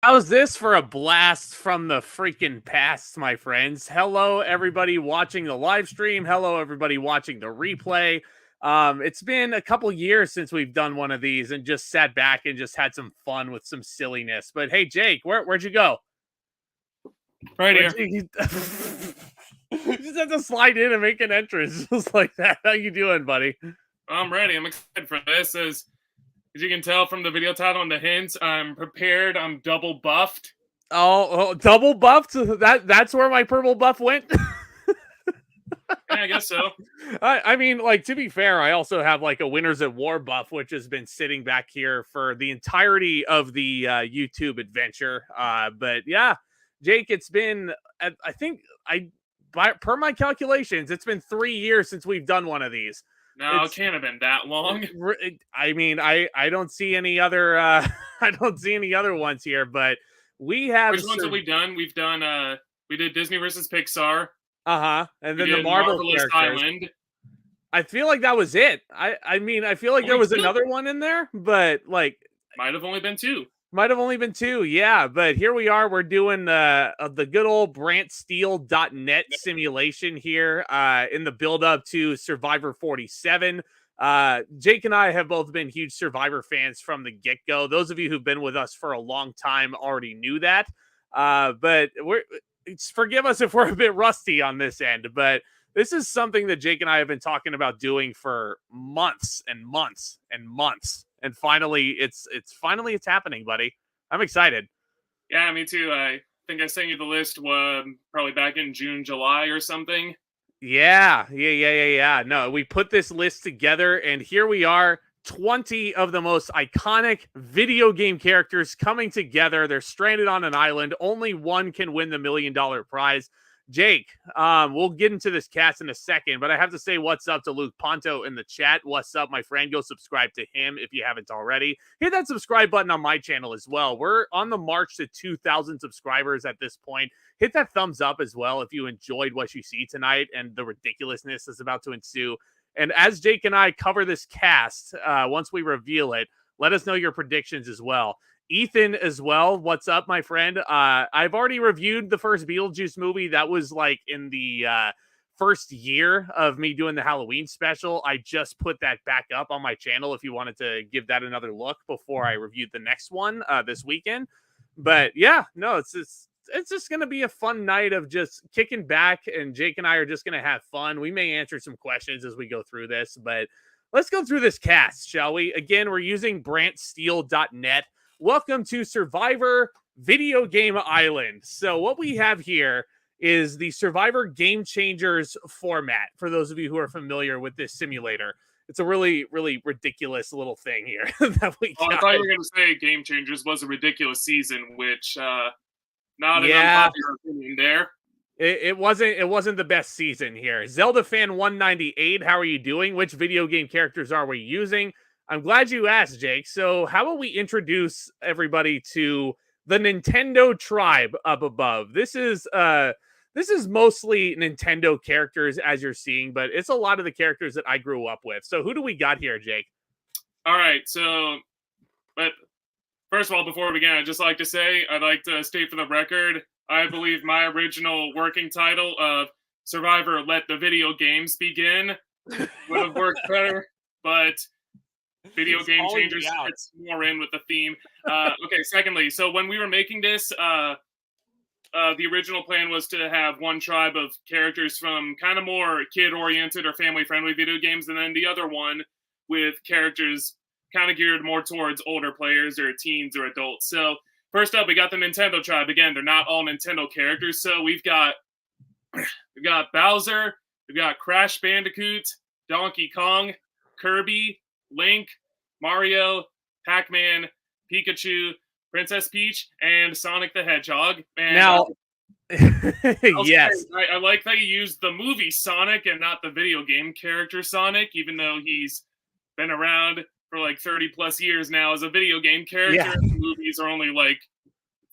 How's this for a blast from the freaking past, my friends? Hello, everybody watching the live stream. Hello, everybody watching the replay. It's been a couple years since we've done one of these and just sat back and just had some fun with some silliness. But hey, Jake, where'd you go? Right here. You just have to slide in and make an entrance just like that. How you doing, buddy? I'm ready. I'm excited for this. As you can tell from the video title and the hints, I'm prepared. I'm double buffed. Oh, double buffed? That's where my purple buff went? Yeah, I guess so. I mean, like, to be fair, I also have like a Winners at War buff, which has been sitting back here for the entirety of the YouTube adventure. But yeah, Jake, it's been, I think, per my calculations, it's been 3 years since we've done one of these. No, it can't have been that long. I mean, I don't see any other I don't see any other ones here, but we have. Which ones have we done? We've done we did Disney versus Pixar. And then the Marvel characters. Island. I feel like that was it. I mean, I feel like there was another one in there, but like might have only been two. Might have only been two, yeah. But here we are. We're doing the good old BrantSteel.net simulation here in the build up to Survivor 47. Jake and I have both been huge Survivor fans from the get go. Those of you who've been with us for a long time already knew that. But forgive us if we're a bit rusty on this end. But this is something that Jake and I have been talking about doing for months and months and months. And finally, it's happening, buddy. I'm excited. Yeah, me too. I think I sent you the list probably back in June, July or something. Yeah. No, we put this list together, and here we are. 20 of the most iconic video game characters coming together. They're stranded on an island. Only one can win the $1 million prize. Jake, we'll get into this cast in a second, but I have to say what's up to Luke Ponto in the chat. What's up, my friend? Go subscribe to him if you haven't already. Hit that subscribe button on my channel as well. We're on the march to 2,000 subscribers at this point. Hit that thumbs up as well if you enjoyed what you see tonight and the ridiculousness that's about to ensue. And as Jake and I cover this cast, once we reveal it, let us know your predictions as well. Ethan as well. What's up, my friend? I've already reviewed the first Beetlejuice movie. That was like in the first year of me doing the Halloween special. I just put that back up on my channel if you wanted to give that another look before I reviewed the next one this weekend. But yeah, no, it's just going to be a fun night of just kicking back, and Jake and I are just going to have fun. We may answer some questions as we go through this, but let's go through this cast, shall we? Again, we're using BrantSteel.net. Welcome to Survivor Video Game Island. So what we have here is the Survivor Game Changers format, for those of you who are familiar with this simulator. It's a really, really ridiculous little thing here that we got. I thought you were going to say Game Changers was a ridiculous season, which not an unpopular opinion there. It wasn't the best season here. Zelda fan 198, how are you doing? Which video game characters are we using? I'm glad you asked, Jake. So how about we introduce everybody to the Nintendo tribe up above? This is mostly Nintendo characters, as you're seeing, but it's a lot of the characters that I grew up with. So who do we got here, Jake? All right, but first of all, before we begin, I'd just like to say, I'd like to state for the record, I believe my original working title of Survivor Let the Video Games Begin would have worked better, but Video Game Changers fits more in with the theme. Okay, secondly, so when we were making this, the original plan was to have one tribe of characters from kind of more kid-oriented or family-friendly video games, and then the other one with characters kind of geared more towards older players or teens or adults. So first up, we got the Nintendo tribe. Again, they're not all Nintendo characters. So we've got Bowser, we've got Crash Bandicoot, Donkey Kong, Kirby, Link, Mario, Pac-Man, Pikachu, Princess Peach, and Sonic the Hedgehog. And now, yes. I like that you used the movie Sonic and not the video game character Sonic, even though he's been around for like 30 plus years now as a video game character. Yeah. The movies are only like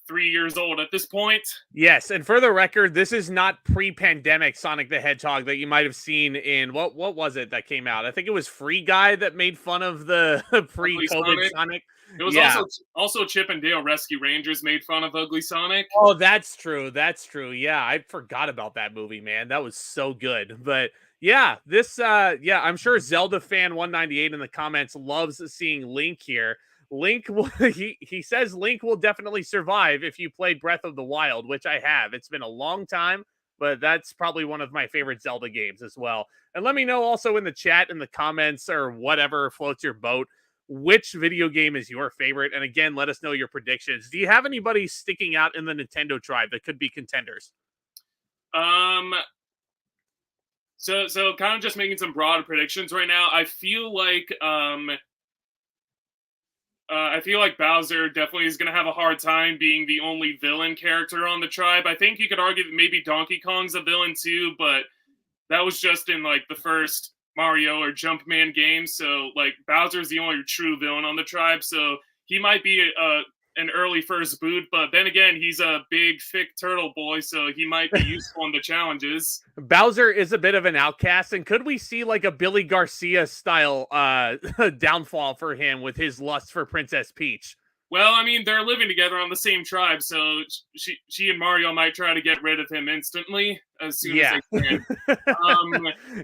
3 years old at this point. Yes, and for the record, this is not pre-pandemic Sonic the Hedgehog that you might have seen in what was it that came out? I think it was Free Guy that made fun of the Ugly pre-COVID Sonic. Sonic. It was Yeah. also Chip and Dale Rescue Rangers made fun of Ugly Sonic. Oh, that's true. That's true. Yeah, I forgot about that movie, man. That was so good. But yeah, this yeah, I'm sure Zelda fan 198 in the comments loves seeing Link here. Link will he says Link will definitely survive if you played Breath of the Wild, which I have. It's been a long time, but that's probably one of my favorite Zelda games as well. And let me know also in the chat, in the comments, or whatever floats your boat, which video game is your favorite. And again, let us know your predictions. Do you have anybody sticking out in the Nintendo tribe that could be contenders? So kind of just making some broad predictions right now. I feel like Bowser definitely is going to have a hard time being the only villain character on the tribe. I think you could argue that maybe Donkey Kong's a villain too, but that was just in like the first Mario or Jumpman game. So like Bowser's the only true villain on the tribe. So he might be an early first boot, but then again, he's a big, thick turtle boy, so he might be useful in the challenges. Bowser is a bit of an outcast, and could we see like a Billy Garcia style downfall for him with his lust for Princess Peach? Well, I mean, they're living together on the same tribe, so she and Mario might try to get rid of him instantly as soon as they can.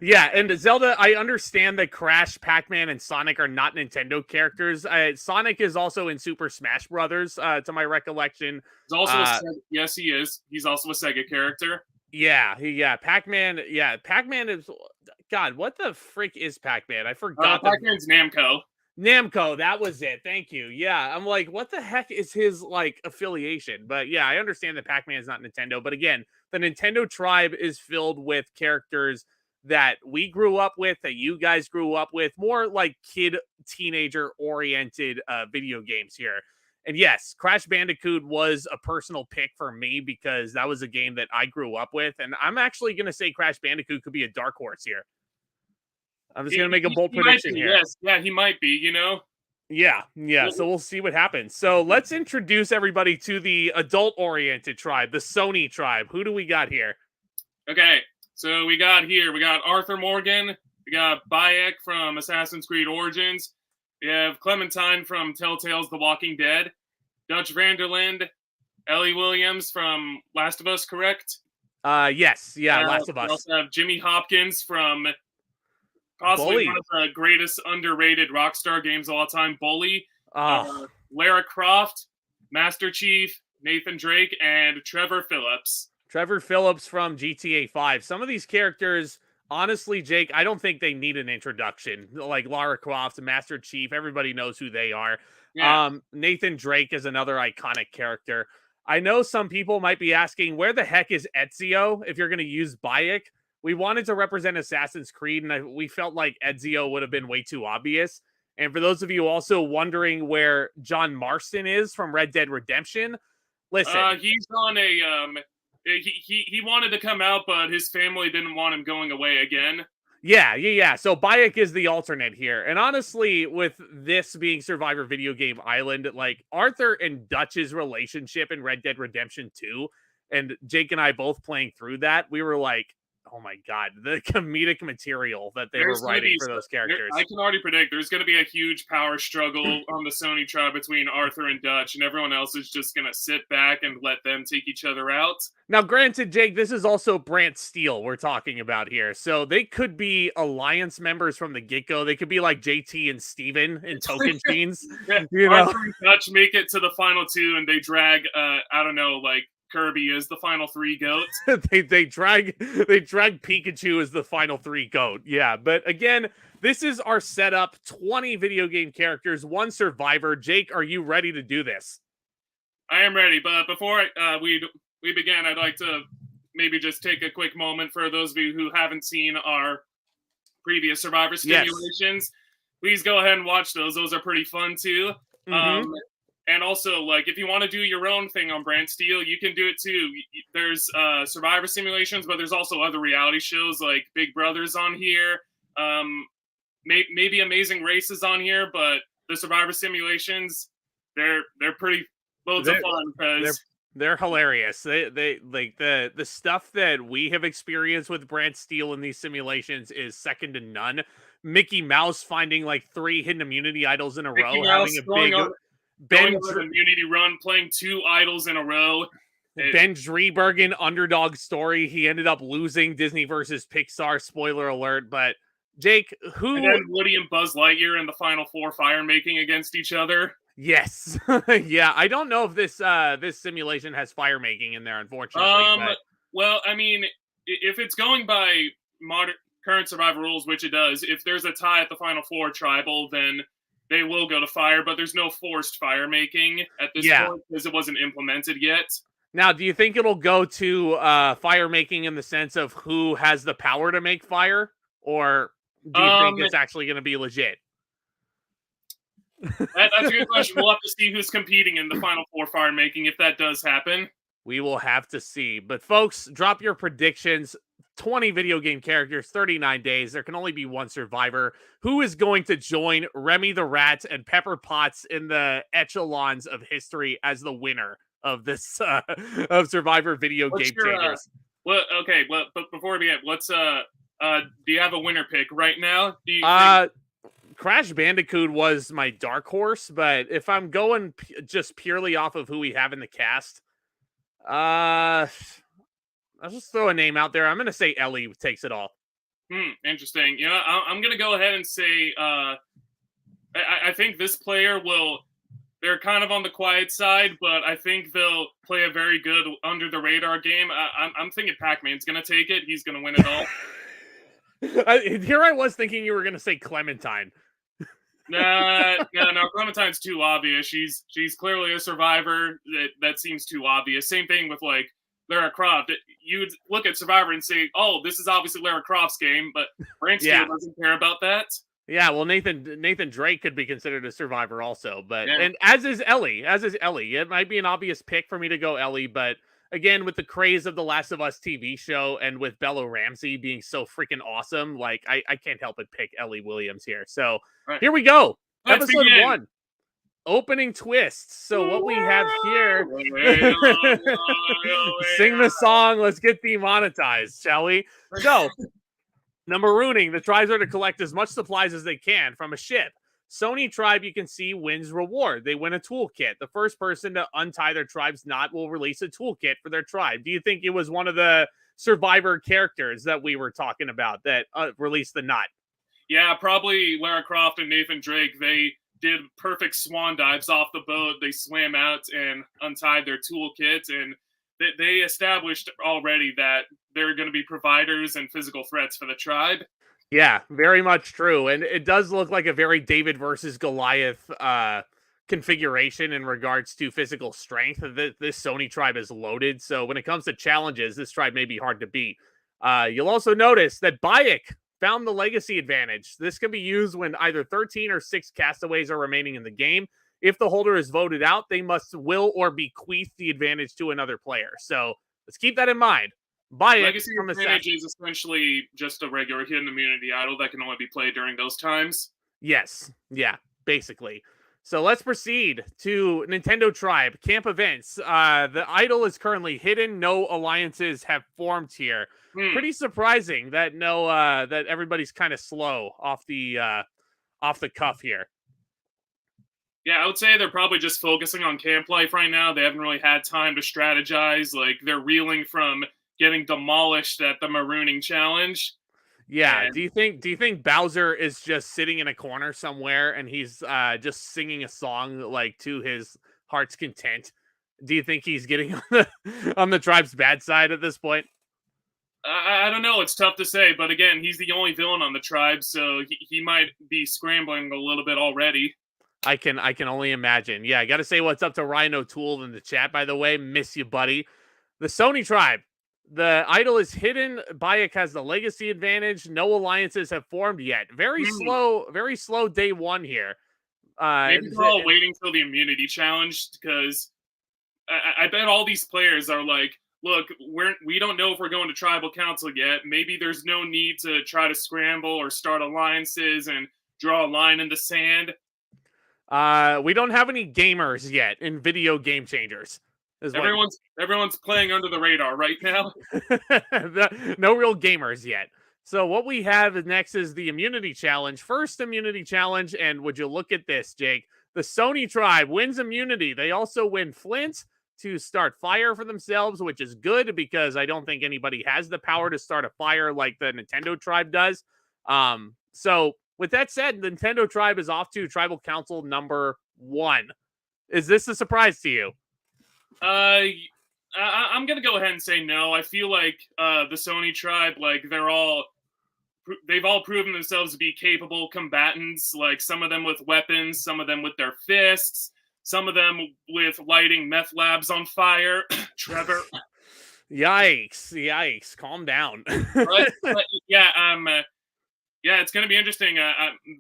Yeah, and Zelda, I understand that Crash, Pac-Man, and Sonic are not Nintendo characters. Sonic is also in Super Smash Brothers, to my recollection. He's also yes, he is. He's also a Sega character. Yeah. Pac-Man is... God, what the frick is Pac-Man? I forgot. Pac-Man's Namco. Namco, that was it. Thank you. Yeah, I'm like, what the heck is his like affiliation? But yeah, I understand that Pac-Man is not Nintendo. But again, the Nintendo tribe is filled with characters that we grew up with, that you guys grew up with, more like teenager oriented video games here. And yes, Crash Bandicoot was a personal pick for me because that was a game that I grew up with. And I'm actually going to say Crash Bandicoot could be a dark horse here. I'm just going to make a bold prediction here. Yes, yeah, he might be, you know? Yeah. So we'll see what happens. So let's introduce everybody to the adult-oriented tribe, the Sony tribe. Who do we got here? Okay, so we got Arthur Morgan. We got Bayek from Assassin's Creed Origins. We have Clementine from Telltale's The Walking Dead. Dutch Vanderland. Ellie Williams from Last of Us, correct? Yes. Yeah, Last of Us. We also have Jimmy Hopkins from... possibly Bully. One of the greatest underrated Rockstar games of all time, Bully. Lara Croft, Master Chief, Nathan Drake, and Trevor Phillips. Trevor Phillips from GTA 5. Some of these characters, honestly, Jake, I don't think they need an introduction. Like Lara Croft, Master Chief, everybody knows who they are. Yeah. Nathan Drake is another iconic character. I know some people might be asking, where the heck is Ezio if you're going to use Bayek? We wanted to represent Assassin's Creed, and we felt like Ezio would have been way too obvious. And for those of you also wondering where John Marston is from Red Dead Redemption, listen. He's on a... He wanted to come out, but his family didn't want him going away again. Yeah. So Bayek is the alternate here. And honestly, with this being Survivor Video Game Island, like Arthur and Dutch's relationship in Red Dead Redemption 2, and Jake and I both playing through that, we were like, oh my God, the comedic material that they were writing for those characters. I can already predict there's going to be a huge power struggle on the Sony tribe between Arthur and Dutch, and everyone else is just going to sit back and let them take each other out. Now, granted, Jake, this is also Brant Steele we're talking about here. So they could be alliance members from the get-go. They could be like JT and Steven in Token Fiends. Arthur and Dutch make it to the final two, and they drag, I don't know, like, Kirby as the final three goats. they drag Pikachu as the final three goat. Yeah, but again, this is our setup. 20 video game characters, one survivor. Jake, are you ready to do this? I am ready, but before we begin, I'd like to maybe just take a quick moment for those of you who haven't seen our previous Survivor simulations. Yes. Please go ahead and watch those. Those are pretty fun too. Mm-hmm. And also, like, if you want to do your own thing on Brant Steele, you can do it too. There's Survivor simulations, but there's also other reality shows like Big Brother's on here. Maybe Amazing Races on here, but the Survivor simulations, they're pretty loads of fun because They're hilarious. They like the stuff that we have experienced with Brant Steele in these simulations is second to none. Mickey Mouse finding like 3 hidden immunity idols in a Mickey row, having Mouse a big going Ben on an immunity run, playing 2 idols in a row. Ben Driebergen underdog story. He ended up losing Disney versus Pixar. Spoiler alert. But Jake, And then Woody and Buzz Lightyear in the Final Four fire making against each other. Yes, yeah. I don't know if this simulation has fire making in there, unfortunately. But... Well, I mean, if it's going by modern current Survivor rules, which it does, if there's a tie at the Final Four tribal, then they will go to fire. But there's no forced fire making at this point because it wasn't implemented yet. Now, do you think it'll go to fire making in the sense of who has the power to make fire, or do you think it's actually going to be legit? That's a good question. We'll have to see who's competing in the Final Four fire making if that does happen. We will have to see. But folks, drop your predictions. 20 video game characters, 39 days. There can only be one survivor. Who is going to join Remy the Rat and Pepper Potts in the echelons of history as the winner of this of Survivor video game changers? But before we begin, let's do you have a winner pick right now? Do you Crash Bandicoot was my dark horse, but if I'm going just purely off of who we have in the cast, I'll just throw a name out there. I'm going to say Ellie takes it all. Interesting. You know, I'm going to go ahead and say I think this player will. They're kind of on the quiet side, but I think they'll play a very good under the radar game. I'm thinking Pac-Man's going to take it. He's going to win it all. Here I was thinking you were going to say Clementine. No, Clementine's too obvious. She's clearly a survivor. That seems too obvious. Same thing with like Lara Croft. You'd look at Survivor and say, "Oh, this is obviously Lara Croft's game," but Brant Steele doesn't care about that. Yeah, well, Nathan Drake could be considered a survivor also, but and as is Ellie. It might be an obvious pick for me to go Ellie, but again, with the craze of the Last of Us TV show and with Bella Ramsey being so freaking awesome, like I can't help but pick Ellie Williams here. So Here we go. Let's Episode begin. 1. Opening twist. So what we have here, sing the song, let's get demonetized, shall we? So, the Marooning, the tribes are to collect as much supplies as they can from a ship. Sony tribe, you can see, wins reward. They win a toolkit. The first person to untie their tribe's knot will release a toolkit for their tribe. Do you think it was one of the Survivor characters that we were talking about that released the knot? Yeah, probably Lara Croft and Nathan Drake. They did perfect swan dives off the boat. They swam out and untied their toolkit, and they established already that they're going to be providers and physical threats for the tribe. Yeah, very much true. And it does look like a very David versus Goliath configuration in regards to physical strength. This Sony tribe is loaded. So when it comes to challenges, this tribe may be hard to beat. You'll also notice that Bayek found the legacy advantage. This can be used when either 13 or 6 castaways are remaining in the game. If the holder is voted out, they must will or bequeath the advantage to another player. So let's keep that in mind. Legacy advantage is essentially just a regular hidden immunity idol that can only be played during those times. Yes. Yeah, basically. So let's proceed to Nintendo Tribe Camp Events. The idol is currently hidden. No alliances have formed here. Pretty surprising that that everybody's kind of slow off the cuff here. Yeah, I would say they're probably just focusing on camp life right now. They haven't really had time to strategize. Like, they're reeling from getting demolished at the Marooning challenge. Yeah. And do you think Bowser is just sitting in a corner somewhere and he's just singing a song like to his heart's content? Do you think he's getting on the tribe's bad side at this point? I don't know. It's tough to say, but again, he's the only villain on the tribe, so he might be scrambling a little bit already. I can only imagine. Yeah, I got to say what's up to Ryan O'Toole in the chat, by the way. Miss you, buddy. The Sony tribe. The idol is hidden. Bayek has the legacy advantage. No alliances have formed yet. Very slow day one here. Maybe they're all waiting till the immunity challenge, because I bet all these players are like, look, we don't know if we're going to tribal council yet. Maybe there's no need to try to scramble or start alliances and draw a line in the sand. We don't have any gamers yet in video game changers. Is what Everyone's playing under the radar right now. no real gamers yet. So what we have next is the immunity challenge. First immunity challenge, and would you look at this, Jake? The Sony tribe wins immunity. They also win Flint to start fire for themselves, which is good because I don't think anybody has the power to start a fire like the Nintendo tribe does. So with that said, Nintendo tribe is off to tribal council number 1. Is this a surprise to you? I'm gonna go ahead and say no. I feel like the Sony tribe, like they've all proven themselves to be capable combatants. Like some of them with weapons, some of them with their fists, some of them with lighting meth labs on fire. Trevor, yikes! Calm down. but yeah, it's gonna be interesting.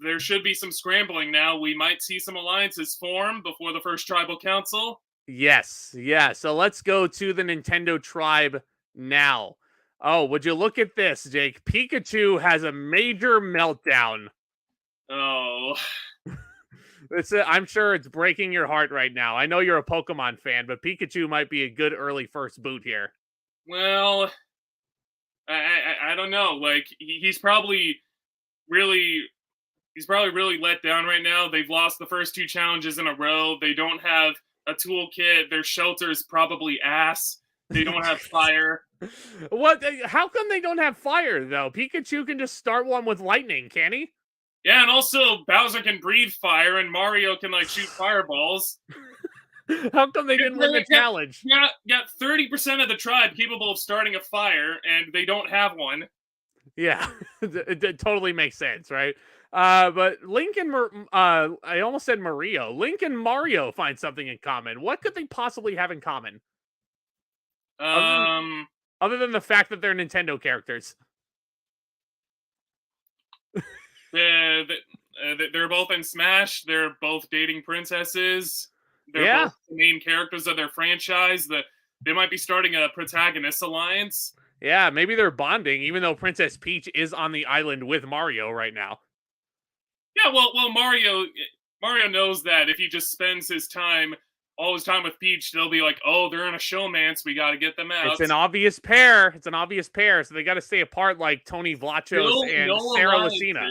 There should be some scrambling now. We might see some alliances form before the first tribal council. Yes, yeah. So let's go to the Nintendo tribe now. Oh, would you look at this, Jake? Pikachu has a major meltdown. Oh. I'm sure it's breaking your heart right now. I know you're a Pokemon fan, but Pikachu might be a good early first boot here. Well, I don't know. Like he's probably really let down right now. They've lost the first 2 challenges in a row. They don't have a toolkit. Their shelter's probably ass. They don't have fire. What? How come they don't have fire though? Pikachu can just start one with lightning, can he? Yeah, and also Bowser can breathe fire, and Mario can like shoot fireballs. How come they didn't win the challenge? Yeah, got 30% of the tribe capable of starting a fire, and they don't have one. Yeah, it totally makes sense, right? But Link and I almost said Mario. Link and Mario find something in common. What could they possibly have in common? Other than the fact that they're Nintendo characters. They're both in Smash. They're both dating princesses. They're both the main characters of their franchise. They might be starting a protagonist alliance. Yeah, maybe they're bonding, even though Princess Peach is on the island with Mario right now. Yeah, well, Mario knows that if he just spends all his time with Peach, they'll be like, oh, they're in a showmance. We got to get them out. It's an obvious pair. So they got to stay apart like Tony Vlachos and Sarah Lucina.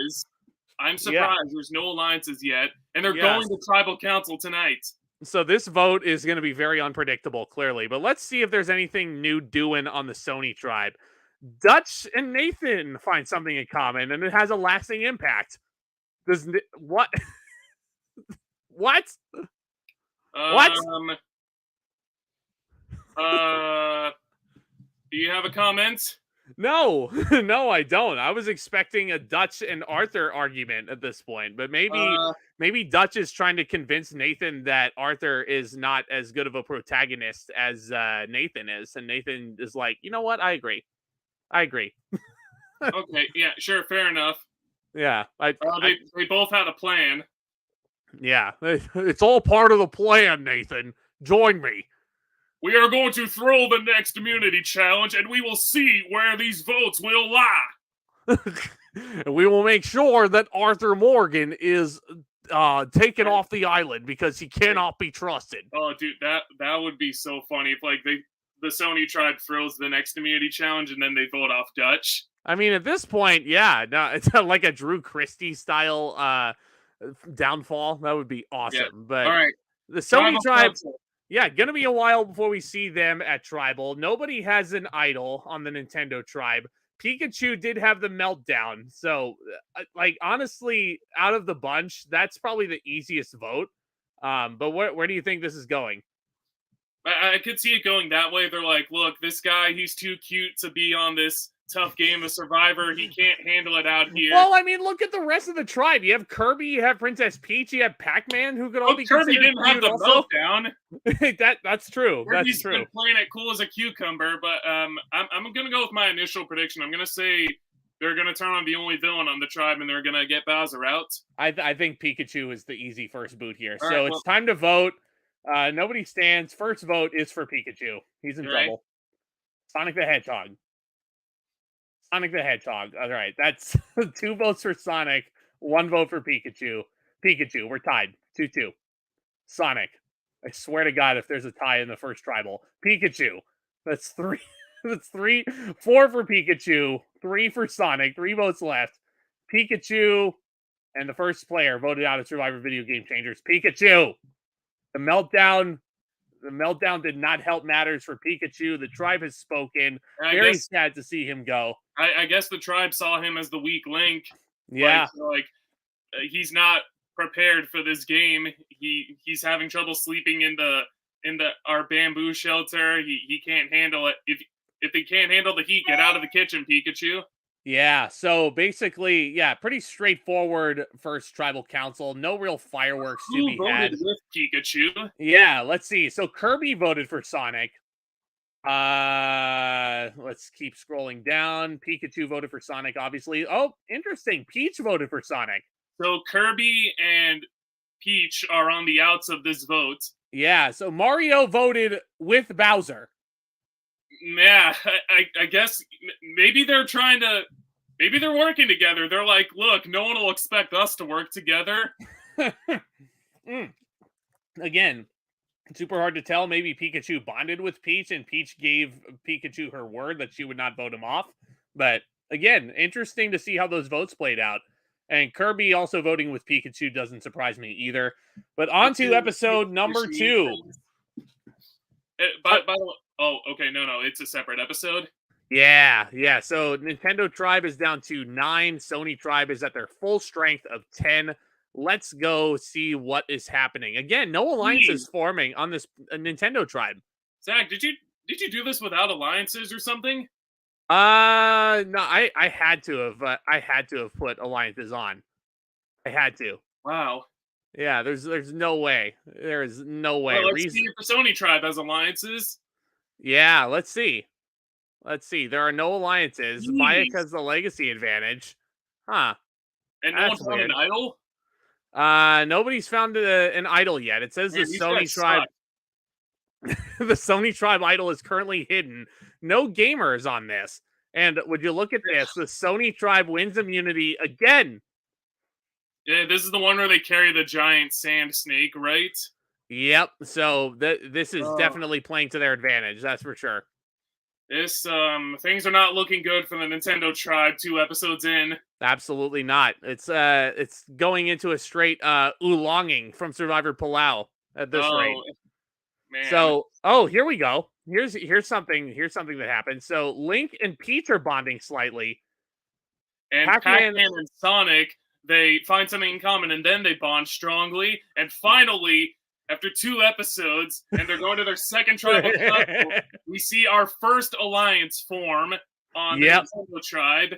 I'm surprised there's no alliances yet, and they're going to tribal council tonight. So this vote is going to be very unpredictable, clearly. But let's see if there's anything new doing on the Sony tribe. Dutch and Nathan find something in common, and it has a lasting impact. What? What? What? Do you have a comment? No, no, I don't. I was expecting a Dutch and Arthur argument at this point, but maybe Dutch is trying to convince Nathan that Arthur is not as good of a protagonist as Nathan is, and Nathan is like, you know what? I agree. Okay, yeah, sure, fair enough. Yeah, they both had a plan. Yeah, it's all part of the plan, Nathan. Join me. We are going to throw the next immunity challenge, and we will see where these votes will lie. We will make sure that Arthur Morgan is taken off the island because he cannot be trusted. Oh, dude, that would be so funny if like the Sony tribe throws the next immunity challenge and then they vote off Dutch. I mean, at this point, yeah, no, it's like a Drew Christie style downfall. That would be awesome. Yeah. But all right, the Sony tribe. Yeah, gonna be a while before we see them at Tribal. Nobody has an idol on the Nintendo tribe. Pikachu did have the meltdown. So, like, honestly, out of the bunch, that's probably the easiest vote. But where do you think this is going? I could see it going that way. They're like, look, this guy, he's too cute to be on this tough game of Survivor. He can't handle it out here. Well, I mean, look at the rest of the tribe. You have Kirby, you have Princess Peach, you have Pac-Man, who could all be Kirby didn't have the meltdown. That's true. Kirby's been playing it cool as a cucumber, but I'm gonna go with my initial prediction. I'm gonna say they're gonna turn on the only villain on the tribe, and they're gonna get Bowser out. I think Pikachu is the easy first boot here. So it's time to vote. Nobody stands. First vote is for Pikachu. He's in trouble. Sonic the Hedgehog. Sonic the Hedgehog. All right, that's 2 votes for Sonic, 1 vote for Pikachu. Pikachu, we're tied. 2-2. Sonic. I swear to God, if there's a tie in the first tribal, Pikachu. That's three. That's three. 4 for Pikachu, 3 for Sonic, 3 votes left. Pikachu and the first player voted out of Survivor Video Game Changers. Pikachu. The meltdown did not help matters for Pikachu. The tribe has spoken. Very sad to see him go. I guess the tribe saw him as the weak link. Yeah. He's not prepared for this game. He's having trouble sleeping in our bamboo shelter. He can't handle it. If he can't handle the heat, get out of the kitchen, Pikachu. Yeah, so basically, yeah, pretty straightforward first tribal council. No real fireworks to be had. With Pikachu? Yeah, let's see. So Kirby voted for Sonic. Let's keep scrolling down. Pikachu voted for Sonic, obviously. Oh, interesting. Peach voted for Sonic. So Kirby and Peach are on the outs of this vote. Yeah, so Mario voted with Bowser. Yeah, I guess maybe they're maybe they're working together. They're like, look, no one will expect us to work together. Again, super hard to tell. Maybe Pikachu bonded with Peach and Peach gave Pikachu her word that she would not vote him off. But again, interesting to see how those votes played out. And Kirby also voting with Pikachu doesn't surprise me either. But on to episode number 2. By the way, oh, okay, no, it's a separate episode. Yeah. So Nintendo Tribe is down to 9. Sony Tribe is at their full strength of 10. Let's go see what is happening. Again, no alliances forming on this Nintendo Tribe. Zach, did you do this without alliances or something? No, I had to have put alliances on. I had to. Wow. Yeah, there's no way. There is no way. Well, let's see if the Sony Tribe has alliances. Yeah, let's see. There are no alliances. Bayek has the legacy advantage. Huh. And no one's found an idol? Nobody's found an idol yet. It says the Sony Tribe. The Sony Tribe idol is currently hidden. No gamers on this. And would you look at this? The Sony Tribe wins immunity again. Yeah, this is the one where they carry the giant sand snake, right? Yep. So this is definitely playing to their advantage. That's for sure. This things are not looking good for the Nintendo Tribe 2 episodes in. Absolutely not. It's going into a straight oolonging from Survivor Palau at this rate. Man. So, here we go. Here's something that happened. So Link and Peach are bonding slightly. And Pac-Man and Sonic, they find something in common and then they bond strongly. And finally, after 2 episodes, and they're going to their second tribal council, we see our first alliance form on the Nintendo Tribe.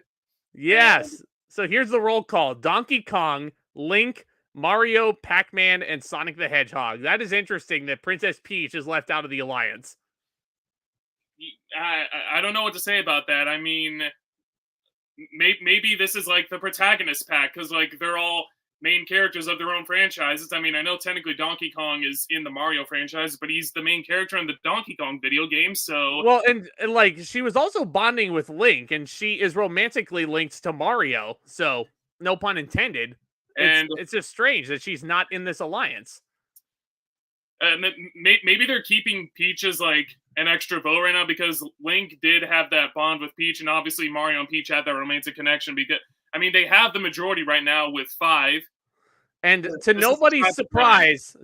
Yes. So here's the roll call. Donkey Kong, Link, Mario, Pac-Man, and Sonic the Hedgehog. That is interesting that Princess Peach is left out of the alliance. I don't know what to say about that. I mean, maybe this is like the protagonist pack, because like they're all main characters of their own franchises. I mean, I know technically Donkey Kong is in the Mario franchise, but he's the main character in the Donkey Kong video game, so... Well, and like, she was also bonding with Link, and she is romantically linked to Mario, so no pun intended. It's just strange that she's not in this alliance. Maybe they're keeping Peach as like an extra vote right now because Link did have that bond with Peach, and obviously Mario and Peach had that romantic connection because, I mean, they have the majority right now with 5. And to nobody's surprise,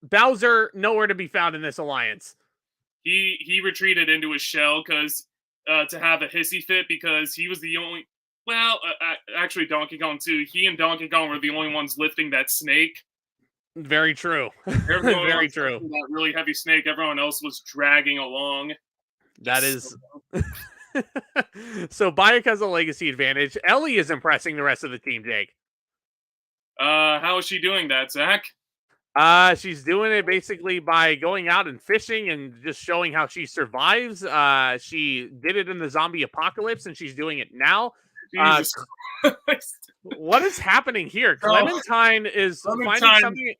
Bowser nowhere to be found in this alliance. He retreated into his shell because to have a hissy fit because he was the only. Well, actually, Donkey Kong too. He and Donkey Kong were the only ones lifting that snake. Very true. Very true. That really heavy snake. Everyone else was dragging along. That is. So Bayek has a legacy advantage. Ellie is impressing the rest of the team, Jake. How is she doing that, Zach? She's doing it basically by going out and fishing and just showing how she survives. She did it in the zombie apocalypse, and she's doing it now. Jesus Christ. What is happening here? Clementine is finding something.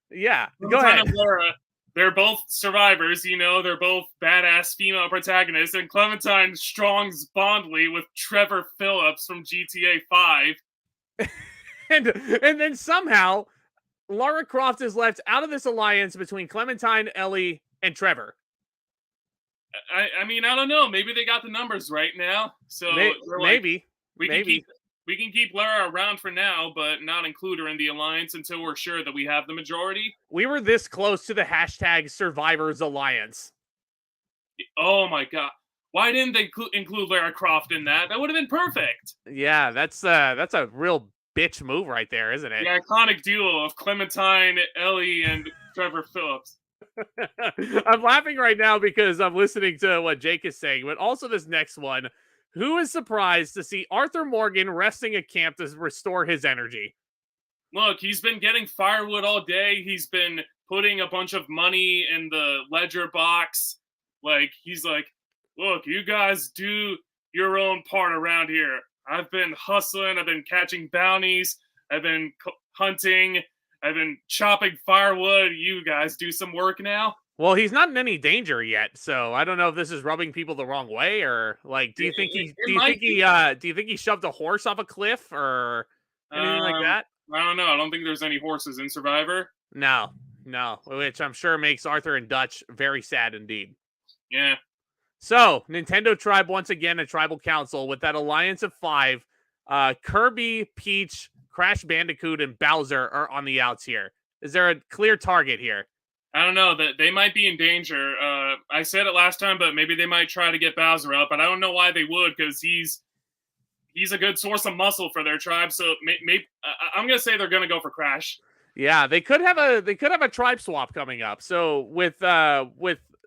Yeah, go ahead. And Laura, they're both survivors, you know, they're both badass female protagonists, and Clementine strongs Bondly with Trevor Phillips from GTA 5. And then somehow Lara Croft is left out of this alliance between Clementine, Ellie, and Trevor. I mean, I don't know. Maybe they got the numbers right now. So maybe. We can keep Lara around for now, but not include her in the alliance until we're sure that we have the majority. We were this close to the hashtag Survivors Alliance. Oh my god. Why didn't they include Lara Croft in that? That would have been perfect. Yeah, that's a real bitch move right there, isn't it? The iconic duo of Clementine, Ellie, and Trevor Phillips. I'm laughing right now because I'm listening to what Jake is saying, but also this next one. Who is surprised to see Arthur Morgan resting at camp to restore his energy? Look, he's been getting firewood all day. He's been putting a bunch of money in the ledger box. Like, he's like, look, you guys do your own part around here. I've been hustling. I've been catching bounties. I've been hunting. I've been chopping firewood. You guys do some work now. Well, he's not in any danger yet, so I don't know if this is rubbing people the wrong way, or like, do you think he shoved a horse off a cliff or anything like that? I don't know. I don't think there's any horses in Survivor. No, which I'm sure makes Arthur and Dutch very sad indeed. Yeah. So, Nintendo Tribe, once again, a tribal council with that alliance of 5. Kirby, Peach, Crash Bandicoot, and Bowser are on the outs here. Is there a clear target here? I don't know. That they might be in danger. I said it last time, but maybe they might try to get Bowser up. But I don't know why they would, because he's a good source of muscle for their tribe. So maybe I'm gonna say they're gonna go for Crash. Yeah, they could have a tribe swap coming up. So with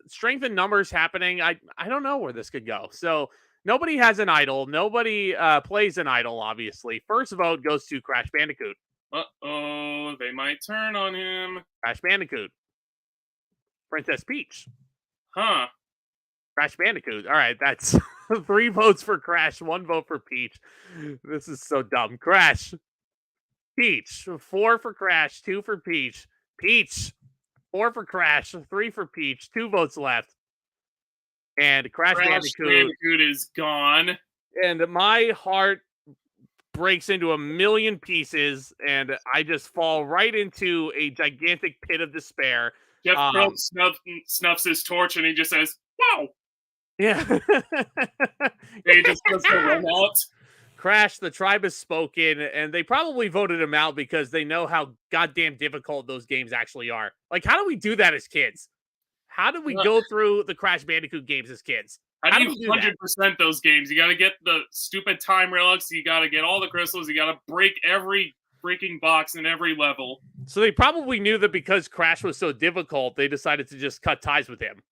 strength and numbers happening, I don't know where this could go. So nobody has an idol. Nobody plays an idol. Obviously, first vote goes to Crash Bandicoot. Uh-oh, they might turn on him. Crash Bandicoot. Princess Peach. Huh. Crash Bandicoot. All right, that's 3 votes for Crash, 1 vote for Peach. This is so dumb. Crash. Peach. 4 for Crash, 2 for Peach. Peach. 4 for Crash, 3 for Peach. 2 votes left. And Crash Bandicoot is gone. And my heart breaks into a million pieces, and I just fall right into a gigantic pit of despair. Jeff Probst snuffs his torch, and he just says, "Wow." Yeah. He just goes to run out. Crash, the tribe has spoken, and they probably voted him out because they know how goddamn difficult those games actually are. Like, how do we do that as kids? How do we go through the Crash Bandicoot games as kids? How do you 100% those games? You got to get the stupid time relics. You got to get all the crystals. You got to break every freaking box in every level. So they probably knew that because Crash was so difficult, they decided to just cut ties with him.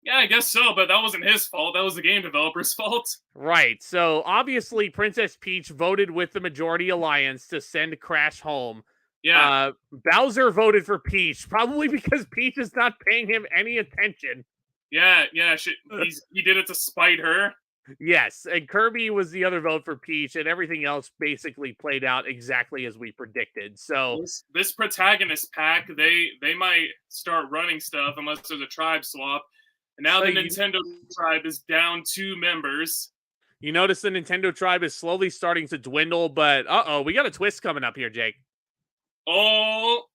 Yeah, I guess so, but that wasn't his fault. That was the game developer's fault. Right. So obviously Princess Peach voted with the majority alliance to send Crash home. Yeah. Bowser voted for Peach, probably because Peach is not paying him any attention. Yeah. He did it to spite her. Yes, and Kirby was the other vote for Peach, and everything else basically played out exactly as we predicted. So this protagonist pack, they might start running stuff unless there's a tribe swap. And now the Nintendo tribe is down 2 members. You notice the Nintendo tribe is slowly starting to dwindle, but we got a twist coming up here, Jake. Oh,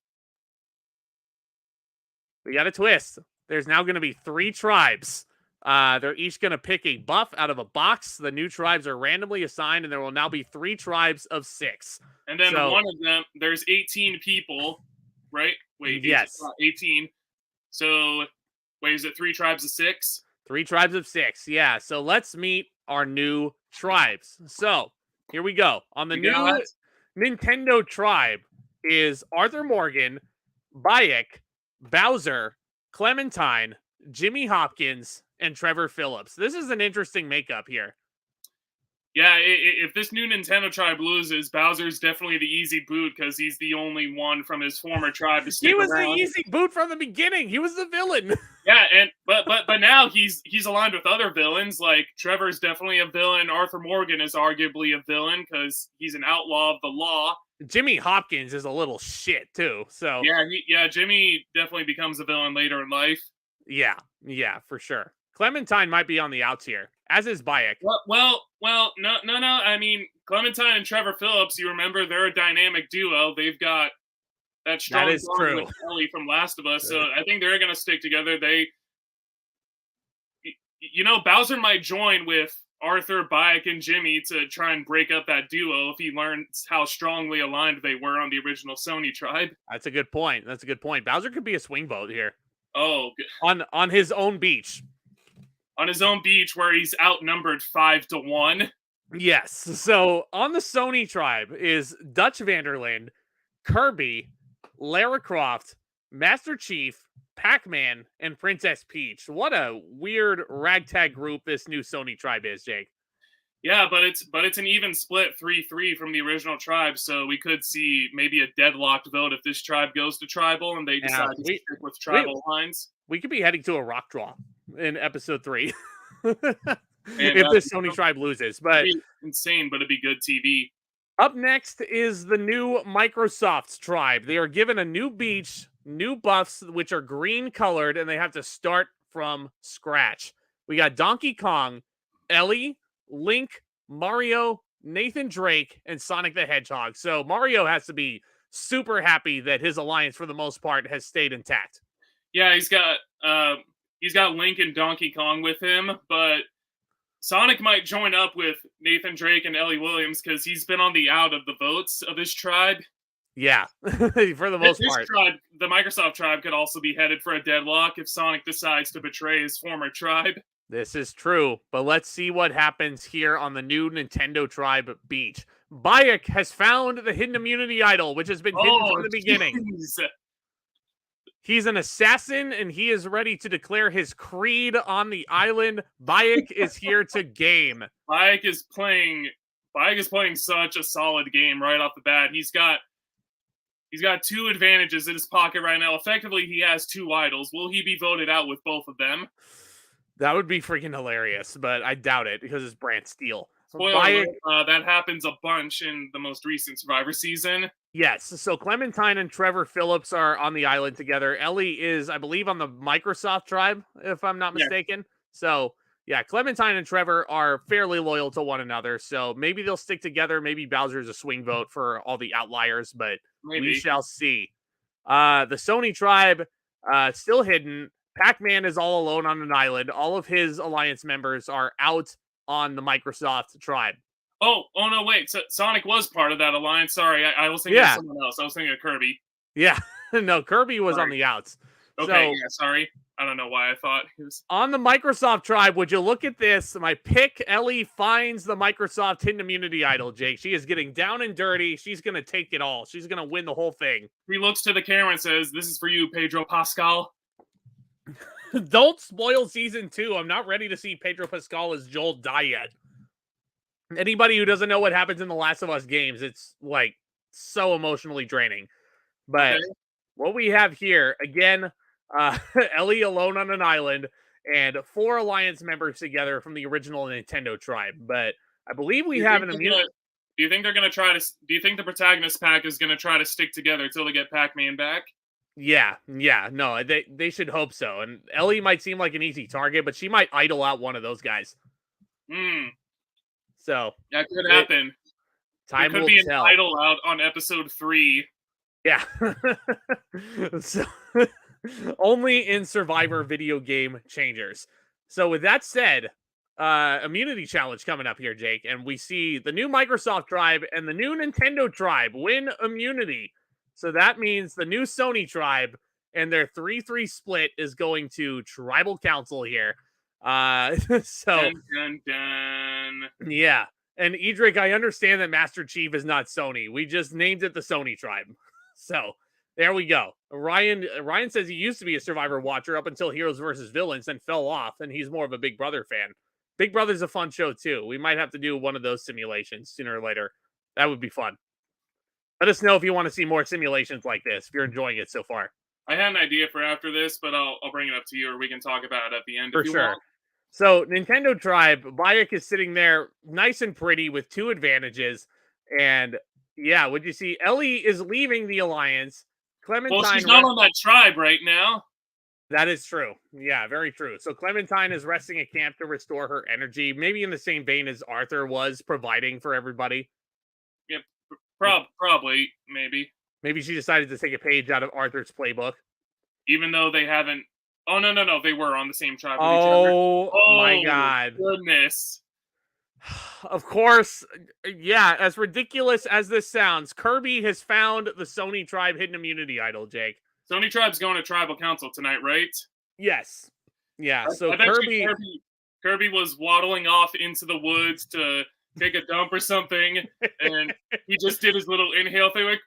we got a twist. There's now going to be 3 tribes. They're each going to pick a buff out of a box. The new tribes are randomly assigned, and there will now be 3 tribes of 6. And then one of them, there's 18 people, right? Wait, yes, 18. So, wait, is it 3 tribes of 6? 3 tribes of 6, yeah. So let's meet our new tribes. So here we go. On the new Nintendo tribe is Arthur Morgan, Bayek, Bowser, Clementine, Jimmy Hopkins, and Trevor Phillips. This is an interesting makeup here. Yeah, if this new Nintendo tribe loses, Bowser's definitely the easy boot because he's the only one from his former tribe to stick around. He was the easy boot from the beginning. He was the villain. Yeah, but now he's aligned with other villains. Like Trevor's definitely a villain. Arthur Morgan is arguably a villain because he's an outlaw of the law. Jimmy Hopkins is a little shit too. So Jimmy definitely becomes a villain later in life. Yeah, for sure. Clementine might be on the outs here, as is Bayek. Well, no. I mean, Clementine and Trevor Phillips, you remember, they're a dynamic duo. They've got that That strong is bond true. with Ellie from Last of Us. So I think they're gonna stick together. Bowser might join with Arthur, Bayek, and Jimmy to try and break up that duo if he learns how strongly aligned they were on the original Sony tribe. That's a good point. That's a good point. Bowser could be a swing vote here Oh, on his own beach. on his own beach where he's outnumbered 5-1. Yes. So on the Sony tribe is Dutch Vanderland, Kirby, Lara Croft, Master Chief, Pac-Man, and Princess Peach. What a weird ragtag group this new Sony tribe is, Jake. Yeah, but it's an even split 3-3 from the original tribe, so we could see maybe a deadlocked vote if this tribe goes to tribal and they decide to stick with tribal lines. We could be heading to a rock draw in episode 3 And if this Sony tribe loses. But insane, but it'd be good TV. Up next is the new Microsoft tribe. They are given a new beach, new buffs, which are green colored, and they have to start from scratch. We got Donkey Kong, Ellie, Link, Mario, Nathan Drake, and Sonic the Hedgehog. So Mario has to be super happy that his alliance, for the most part, has stayed intact. Yeah, he's got Link and Donkey Kong with him, but Sonic might join up with Nathan Drake and Ellie Williams because he's been on the out of the votes of his tribe. Yeah, for the most part. Tribe, the Microsoft tribe, could also be headed for a deadlock if Sonic decides to betray his former tribe. This is true, but let's see what happens here on the new Nintendo Tribe beach. Bayek has found the hidden immunity idol, which has been hidden from the beginning. Geez. He's an assassin, and he is ready to declare his creed on the island. Bayek is here to game. Bayek is playing such a solid game right off the bat. He's got 2 advantages in his pocket right now. Effectively, he has 2 idols. Will he be voted out with both of them? That would be freaking hilarious, but I doubt it because it's Brant Steele. Spoiler alert, that happens a bunch in the most recent Survivor season. Yes, so Clementine and Trevor Phillips are on the island together. Ellie is, I believe, on the Microsoft tribe, if I'm not mistaken. Yeah. So, yeah, Clementine and Trevor are fairly loyal to one another, so maybe they'll stick together. Maybe Bowser's a swing vote for all the outliers, but we shall see. The Sony tribe, still hidden. Pac-Man is all alone on an island. All of his alliance members are out on the Microsoft tribe. Oh no, wait. So Sonic was part of that alliance. Sorry, I was thinking of someone else. I was thinking of Kirby. Yeah, no, Kirby was on the outs. Okay, yeah, sorry. I don't know why I thought he was... On the Microsoft tribe, would you look at this? My pick, Ellie finds the Microsoft hidden immunity idol, Jake. She is getting down and dirty. She's going to take it all. She's going to win the whole thing. He looks to the camera and says, "This is for you, Pedro Pascal." Don't spoil season 2. I'm not ready to see Pedro Pascal as Joel die yet. Anybody who doesn't know what happens in the Last of Us games, it's like so emotionally draining. But what we have here, again, Ellie alone on an island and 4 alliance members together from the original Nintendo tribe. But I believe we have an immunity. Do you think they're going to try to... Do you think the protagonist pack is going to try to stick together until they get Pac-Man back? Yeah, no, they should hope so. And Ellie might seem like an easy target, but she might idle out one of those guys. So that could happen. Time will be an tell. idle out on episode 3. Yeah. So, only in Survivor video game changers. So with that said, immunity challenge coming up here, Jake, and we see the new Microsoft tribe and the new Nintendo tribe win immunity. So that means the new Sony tribe and their 3-3 split is going to Tribal Council here. So dun. Yeah. And Edric, I understand that Master Chief is not Sony. We just named it the Sony tribe. So there we go. Ryan says he used to be a Survivor watcher up until Heroes versus Villains and fell off, and he's more of a Big Brother fan. Big Brother's a fun show too. We might have to do one of those simulations sooner or later. That would be fun. Let us know if you want to see more simulations like this, if you're enjoying it so far. I had an idea for after this, but I'll bring it up to you, or we can talk about it at the end. For sure. So, Nintendo Tribe, Bayek is sitting there nice and pretty with 2 advantages. And, yeah, would you see, Ellie is leaving the Alliance. Clementine... Well, she's not on that tribe right now. That is true. Yeah, very true. So, Clementine is resting at camp to restore her energy, maybe in the same vein as Arthur was providing for everybody. Yep. Probably, maybe. Maybe she decided to take a page out of Arthur's playbook. Even though they haven't. Oh, no. They were on the same tribe with each other. Oh my Oh, god. goodness. Of course, yeah, as ridiculous as this sounds, Kirby has found the Sony tribe hidden immunity idol, Jake. Sony tribe's going to tribal council tonight, right? Yes. Yeah, so I bet Kirby... Kirby was waddling off into the woods to take a dump or something, and he just did his little inhale thing, like,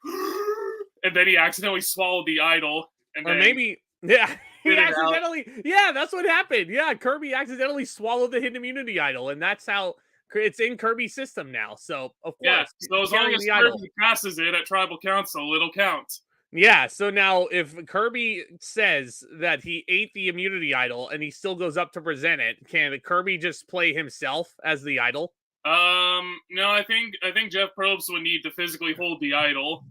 and then he accidentally swallowed the idol. And or then maybe, yeah, he accidentally, yeah, that's what happened. Yeah, Kirby accidentally swallowed the hidden immunity idol, and that's how it's in Kirby's system now. So, of course, yeah, so as long as Kirby passes it at tribal council, it'll count. Yeah, so now if Kirby says that he ate the immunity idol and he still goes up to present it, can Kirby just play himself as the idol? No, I think Jeff Probst would need to physically hold the idol.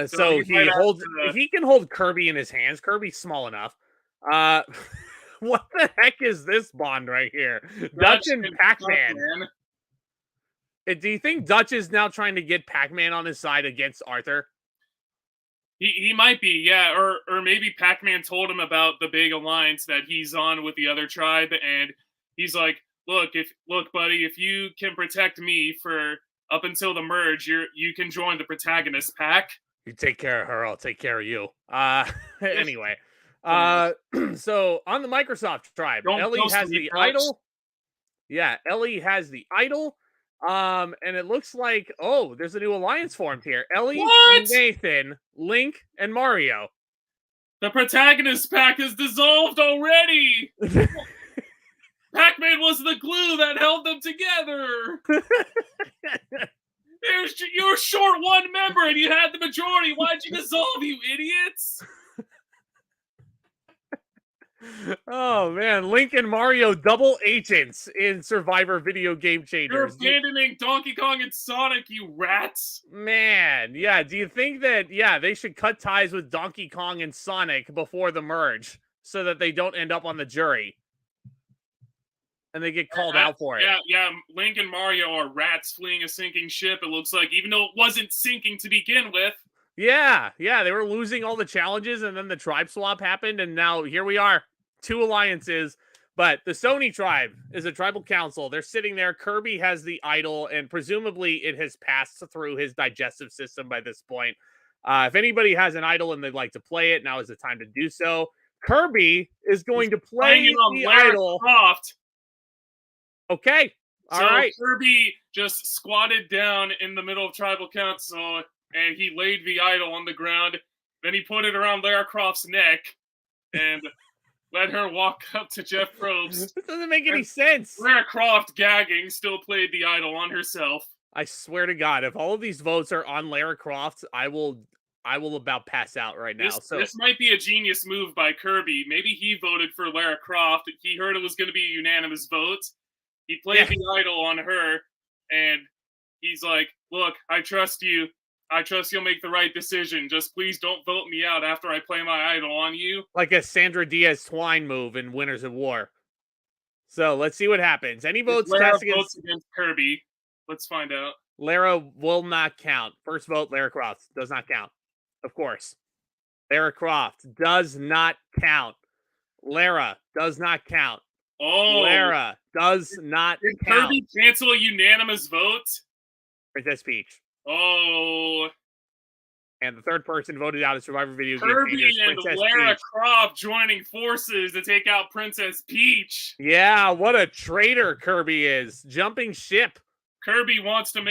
So he can hold Kirby in his hands. Kirby's small enough. What the heck is this bond right here? Dutch and Pac-Man. Do you think Dutch is now trying to get Pac-Man on his side against Arthur? He might be, yeah, or maybe Pac-Man told him about the big alliance that he's on with the other tribe, and he's like, look, buddy, if you can protect me for up until the merge, you can join the protagonist pack. You take care of her, I'll take care of you. Anyway. So on the Microsoft tribe, Ellie has the idol. Yeah, Ellie has the idol. And it looks like, oh, there's a new alliance formed here. Ellie, and Nathan, Link, and Mario. The protagonist pack is dissolved already. Pac-Man was the glue that held them together. You're short one member and you had the majority. Why'd you dissolve, you idiots? Oh man, Link and Mario double agents in Survivor Video Game Changers. You're abandoning Donkey Kong and Sonic, you rats. Man, yeah, do you think that, yeah, they should cut ties with Donkey Kong and Sonic before the merge so that they don't end up on the jury? And they get called out for it. Yeah, Link and Mario are rats fleeing a sinking ship, it looks like, even though it wasn't sinking to begin with. Yeah, they were losing all the challenges, and then the tribe swap happened, and now here we are. 2 alliances, but the Sony tribe is a tribal council. They're sitting there. Kirby has the idol, and presumably it has passed through his digestive system by this point. If anybody has an idol and they'd like to play it, now is the time to do so. Kirby is going to play the idol. Croft. Okay. All right. Kirby just squatted down in the middle of tribal council, and he laid the idol on the ground. Then he put it around Lara Croft's neck, and let her walk up to Jeff Probst. This doesn't make any sense. Lara Croft, gagging, still played the idol on herself. I swear to God, if all of these votes are on Lara Croft, I will about pass out right now. This might be a genius move by Kirby. Maybe he voted for Lara Croft. He heard it was going to be a unanimous vote. He played the idol on her, and he's like, look, I trust you. I trust you'll make the right decision. Just please don't vote me out after I play my idol on you. Like a Sandra Diaz Twine move in Winners of War. So let's see what happens. Any votes cast against Kirby? Let's find out. Lara will not count. First vote, Lara Croft. Does not count. Of course. Lara Croft does not count. Lara does not count. Oh. Lara does not count. Kirby cancel a unanimous vote? Princess Peach. Oh. And the third person voted out of Survivor Video Game Changers, and Lara Croft joining forces to take out Princess Peach. Yeah, what a traitor Kirby is. Jumping ship. Kirby wanted to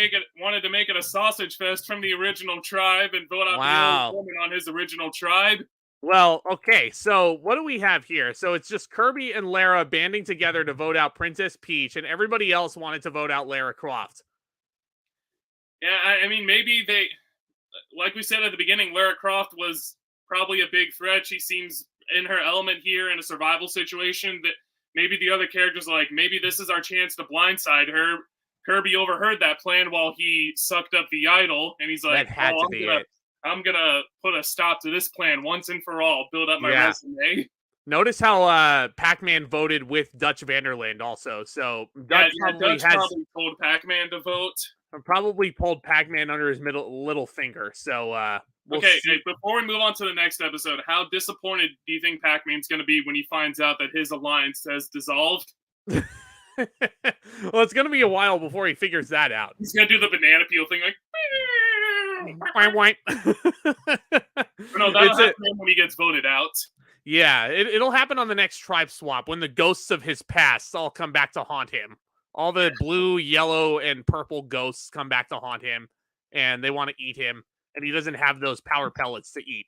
make it a sausage fest from the original tribe and vote out the old woman on his original tribe. Well, okay, so what do we have here? So it's just Kirby and Lara banding together to vote out Princess Peach, and everybody else wanted to vote out Lara Croft. Yeah, I mean, maybe they, like we said at the beginning, Lara Croft was probably a big threat. She seems in her element here in a survival situation that maybe the other characters like, maybe this is our chance to blindside her. Kirby overheard that plan while he sucked up the idol, and he's like, I'm gonna put a stop to this plan once and for all, build up my resume. Notice how Pac-Man voted with Dutch Vanderland also. So Dutch probably probably told Pac-Man to vote. Probably pulled Pac-Man under his little finger. So we'll Okay, see. hey, before we move on to the next episode, how disappointed do you think Pac-Man's going to be when he finds out that his alliance has dissolved? Well, it's gonna be a while before he figures that out. He's going to do the banana peel thing, like. No, that'll happen when he gets voted out. Yeah, it'll happen on the next tribe swap when the ghosts of his past all come back to haunt him. All the blue, yellow, and purple ghosts come back to haunt him, and they want to eat him, and he doesn't have those power pellets to eat.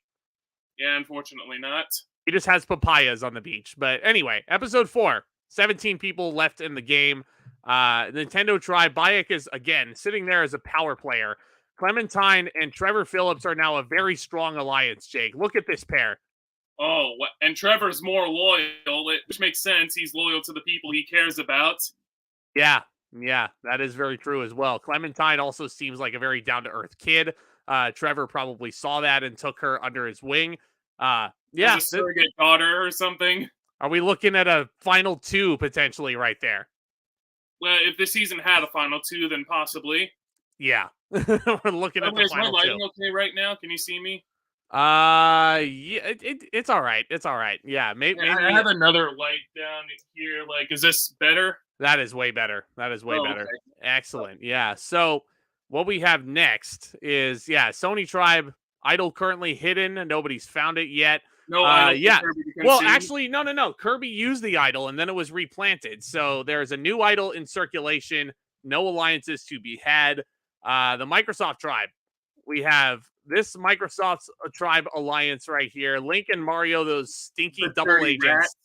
Yeah, unfortunately not. He just has papayas on the beach. But anyway, episode 4, 17 people left in the game. Nintendo Tribe, Bayek is, again, sitting there as a power player. Clementine and Trevor Phillips are now a very strong alliance, Jake. Look at this pair. Oh, and Trevor's more loyal, which makes sense. He's loyal to the people he cares about. Yeah, that is very true as well. Clementine also seems like a very down-to-earth kid. Trevor probably saw that and took her under his wing. Yeah, as a surrogate daughter or something. Are we looking at a final 2 potentially right there? Well, if this season had a final 2, then possibly. Yeah, we're looking at the final 2. Is my lighting okay right now? Can you see me? Yeah, it's all right. It's all right. Yeah, maybe I have another light down here. Like, is this better? That is way better. That is way better. Okay. Excellent. Yeah. So what we have next is, Sony Tribe idol currently hidden. Nobody's found it yet. No, yeah. Well, actually, no. Kirby used the idol and then it was replanted. So there's a new idol in circulation. No alliances to be had. The Microsoft Tribe. We have this Microsoft Tribe alliance right here. Link and Mario, those stinky double agents. Rats.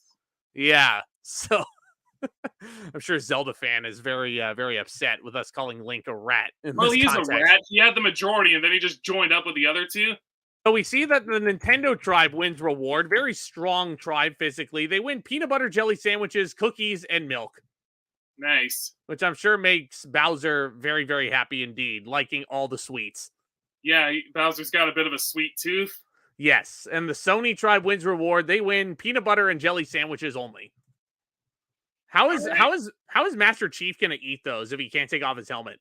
Yeah. So I'm sure Zelda fan is very, very upset with us calling Link a rat. Well, he's a rat. He had the majority, and then he just joined up with the other 2. So we see that the Nintendo Tribe wins reward. Very strong tribe physically. They win peanut butter jelly sandwiches, cookies, and milk. Nice. Which I'm sure makes Bowser very, very happy indeed, liking all the sweets. Yeah, Bowser's got a bit of a sweet tooth. Yes, and the Sony Tribe wins reward. They win peanut butter and jelly sandwiches only. How is Master Chief gonna eat those if he can't take off his helmet?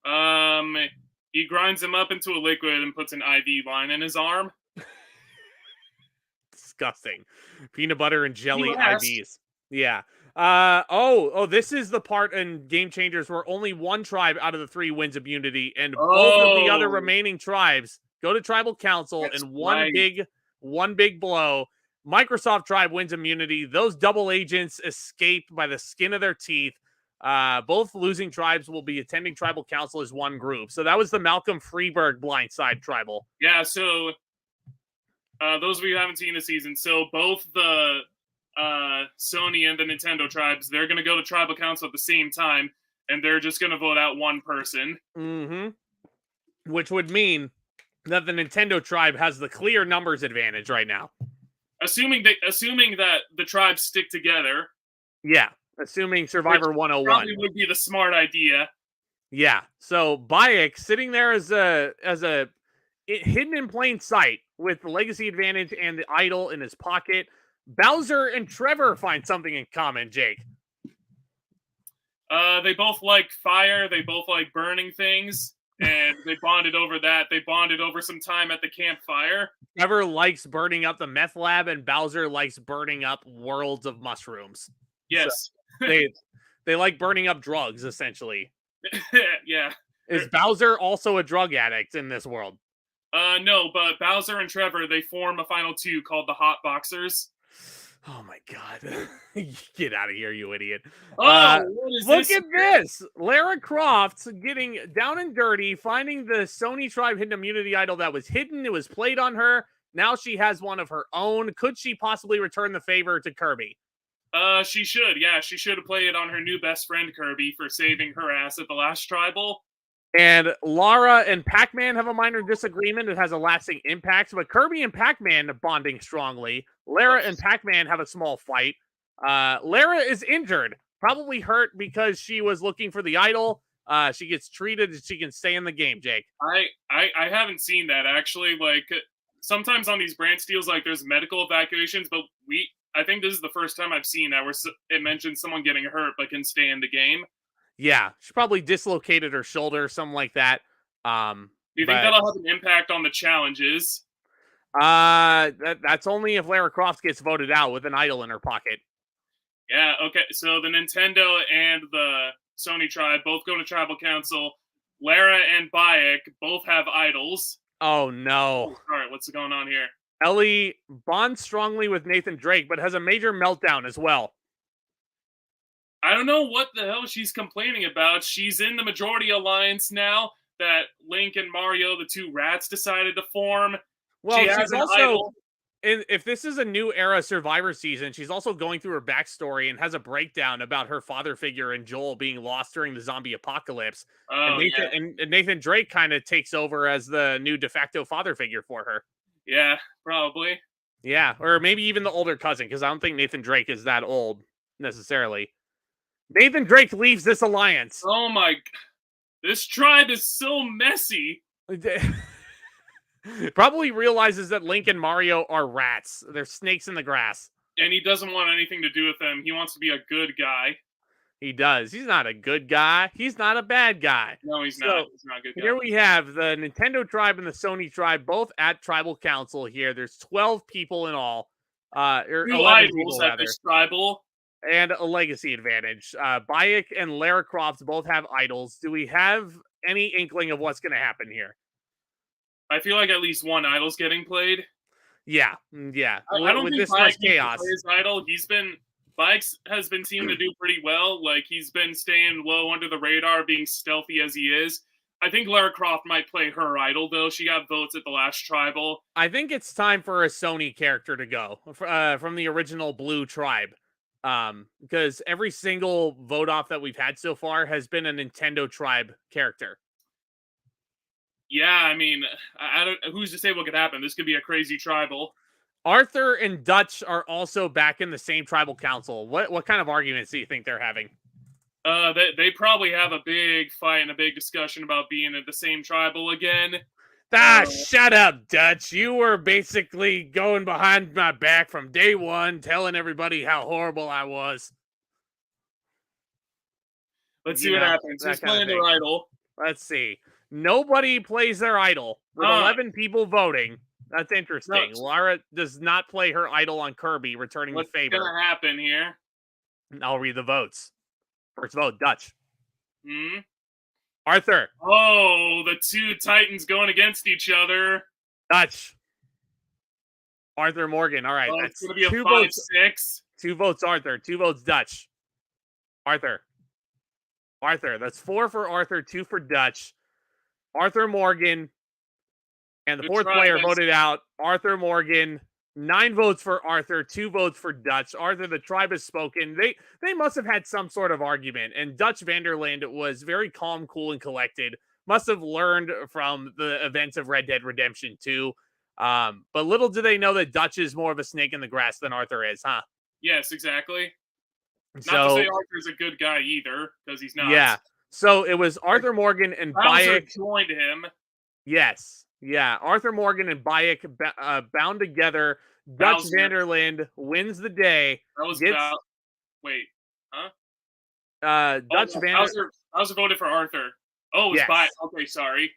He grinds them up into a liquid and puts an IV line in his arm. Disgusting. Peanut butter and jelly IVs. Yeah. This is the part in Game Changers where only one tribe out of the 3 wins immunity, and both of the other remaining tribes go to tribal council in one big blow. Microsoft Tribe wins immunity. Those double agents escape by the skin of their teeth. Both losing tribes will be attending tribal council as one group. So that was the Malcolm Freeberg blindside tribal. Yeah, so those of you who haven't seen the season, so both the Sony and the Nintendo tribes, they're going to go to tribal council at the same time, and they're just going to vote out one person. Mm-hmm. Which would mean that the Nintendo tribe has the clear numbers advantage right now. Assuming that the tribes stick together. Yeah, assuming Survivor 101 probably would be the smart idea. Yeah. So Bayek sitting there as a hidden in plain sight with the legacy advantage and the idol in his pocket. Bowser and Trevor find something in common, Jake. They both like fire. They both like burning things. And they bonded over that. They bonded over some time at the campfire. Trevor likes burning up the meth lab, and Bowser likes burning up worlds of mushrooms. Yes. So they like burning up drugs, essentially. Yeah. Is Bowser also a drug addict in this world? No, but Bowser and Trevor, they form a final 2 called the Hot Boxers. Oh my god. Get out of here, you idiot. What is look at this. Lara Croft getting down and dirty, finding the Sony Tribe hidden immunity idol that was hidden. It was played on her. Now she has one of her own. Could she possibly return the favor to Kirby? She should. Yeah, she should have played it on her new best friend, Kirby, for saving her ass at the last tribal. And Lara and Pac-Man have a minor disagreement. It has a lasting impact, but Kirby and Pac-Man are bonding strongly. Lara and Pac-Man have a small fight. Lara is injured, probably hurt because she was looking for the idol. She gets treated and she can stay in the game, Jake. I haven't seen that, actually. Like, sometimes on these brand steals, like, there's medical evacuations, but I think this is the first time I've seen that where it mentions someone getting hurt but can stay in the game. Yeah, she probably dislocated her shoulder, something like that. Do you think But that'll have an impact on the challenges? that's only if Lara Croft gets voted out with an idol in her pocket. Yeah, okay. So the Nintendo and the Sony tribe both go to tribal council. Lara and Bayek both have idols. Oh no. All right, what's going on here? Ellie bonds strongly with Nathan Drake, but has a major meltdown as well. I don't know what the hell she's complaining about. She's in the majority alliance now that Link and Mario, the two rats, decided to form. Well, She has she's an also, idol. if this is a new era Survivor season, she's also going through her backstory and has a breakdown about her father figure and Joel being lost during the zombie apocalypse. And Oh, Nathan, yeah. and Nathan Drake kind of takes over as the new de facto father figure for her. Yeah, probably. Yeah, or maybe even the older cousin, because I don't think Nathan Drake is that old necessarily. Nathan Drake leaves this alliance. Oh my. This tribe is so messy. Probably realizes that Link and Mario are rats. They're snakes in the grass. And he doesn't want anything to do with them. He wants to be a good guy. He does. He's not a good guy. He's not a bad guy. No, he's not. He's not a good guy. Here we have the Nintendo tribe and the Sony tribe both at tribal council here. There's 12 people in all. Or 2 11 idols people, at rather. this tribal. And a legacy advantage. Bayek and Lara Croft both have idols. Do we have any inkling of what's going to happen here? I feel like at least one idol's getting played. Yeah. I don't with think this much chaos. His idol. Bikes has been seeming to do pretty well. Like, he's been staying low under the radar, being stealthy as he is. I think Lara Croft might play her idol, though. She got votes at the last tribal. I think it's time for a Sony character to go from the original Blue tribe. Because every single vote off that we've had so far has been a Nintendo tribe character. Yeah, I mean, I don't. Who's to say what could happen? This could be a crazy tribal. Arthur and Dutch are also back in the same tribal council. What kind of arguments do you think they're having? They probably have a big fight and a big discussion about being at the same tribal again. Shut up, Dutch. You were basically going behind my back from day one, telling everybody how horrible I was. Let's see what happens. Who's playing their idol? Let's see. Nobody plays their idol, with 11 people voting. That's interesting. No. Lara does not play her idol on Kirby, returning the favor. What's going to happen here? I'll read the votes. First vote, Dutch. Hmm? Arthur. Oh, the two titans going against each other. Dutch. Arthur Morgan. All right. That's going to be a 5-6. 2 votes Arthur. 2 votes Dutch. Arthur. That's 4 for Arthur, 2 for Dutch. Arthur Morgan. And the fourth player voted out. Arthur Morgan. 9 votes for Arthur, 2 votes for Dutch. Arthur, the tribe has spoken. They must have had some sort of argument. And Dutch Vanderland was very calm, cool, and collected. Must have learned from the events of Red Dead Redemption 2. But little do they know that Dutch is more of a snake in the grass than Arthur is, huh? Yes, exactly. Not to say Arthur's a good guy either, because he's not. Yeah. So it was Arthur Morgan and Bayek joined him. Yes. Yeah. Arthur Morgan and Bayek bound together. Dutch Vanderland wins the day. That was wait. Huh? Dutch Vanderland. Bowser voted for Arthur. Oh, it was Bayek. Okay, sorry.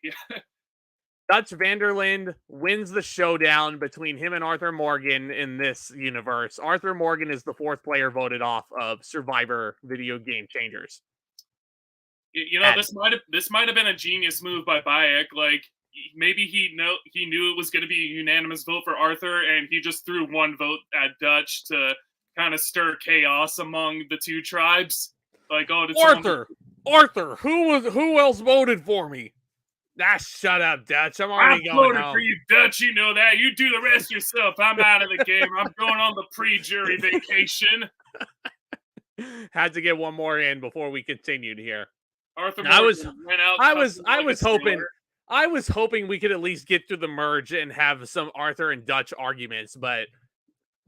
Dutch Vanderland wins the showdown between him and Arthur Morgan in this universe. Arthur Morgan is the 4th player voted off of Survivor Video Game Changers. You know, this might have been a genius move by Bayek. Like, maybe he knew it was going to be a unanimous vote for Arthur, and he just threw 1 vote at Dutch to kind of stir chaos among the 2 tribes. Like, oh, Arthur, who else voted for me? Shut up, Dutch. I'm already going home. I voted for you, Dutch. You know that. You do the rest yourself. I'm out of the game. I'm going on the pre-jury vacation. Had to get one more in before we continued here. Arthur went out. I was hoping we could at least get through the merge and have some Arthur and Dutch arguments, but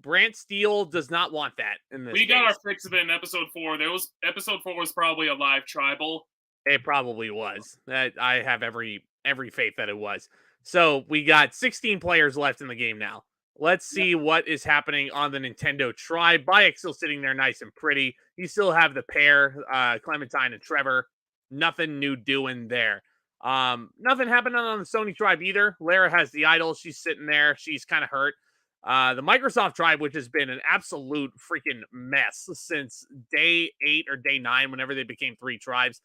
Brant Steele does not want that in this. We got our fix of it in episode 4. Episode 4 was probably a live tribal. It probably was. I have every faith that it was. So we got 16 players left in the game now. Let's see what is happening on the Nintendo Tribe. Bayek still sitting there nice and pretty. You still have the pair, Clementine and Trevor. Nothing new doing there. Nothing happening on the Sony Tribe either. Lara has the idol. She's sitting there. She's kind of hurt. The Microsoft Tribe, which has been an absolute freaking mess since day 8 or day 9, whenever they became 3 tribes.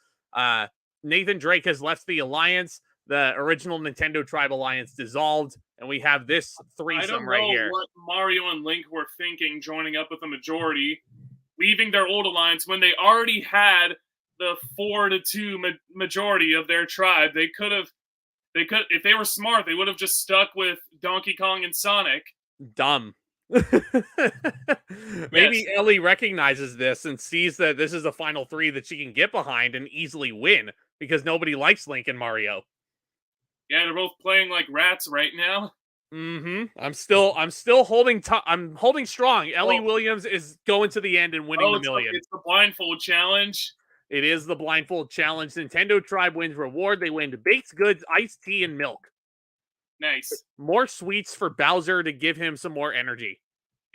Nathan Drake has left the Alliance. The original Nintendo Tribe Alliance dissolved, and we have this threesome right here. I don't know what Mario and Link were thinking joining up with the majority, leaving their old alliance when they already had the 4-2 majority of their tribe. They could, if they were smart, they would have just stuck with Donkey Kong and Sonic. Dumb. Maybe Ellie recognizes this and sees that this is the final 3 that she can get behind and easily win, because nobody likes Link and Mario. Yeah, they're both playing like rats right now. I'm still holding. I'm holding strong. Ellie Williams is going to the end and winning the million. It's the blindfold challenge. It is the blindfold challenge. Nintendo Tribe wins reward. They win baked goods, iced tea, and milk. Nice. More sweets for Bowser to give him some more energy.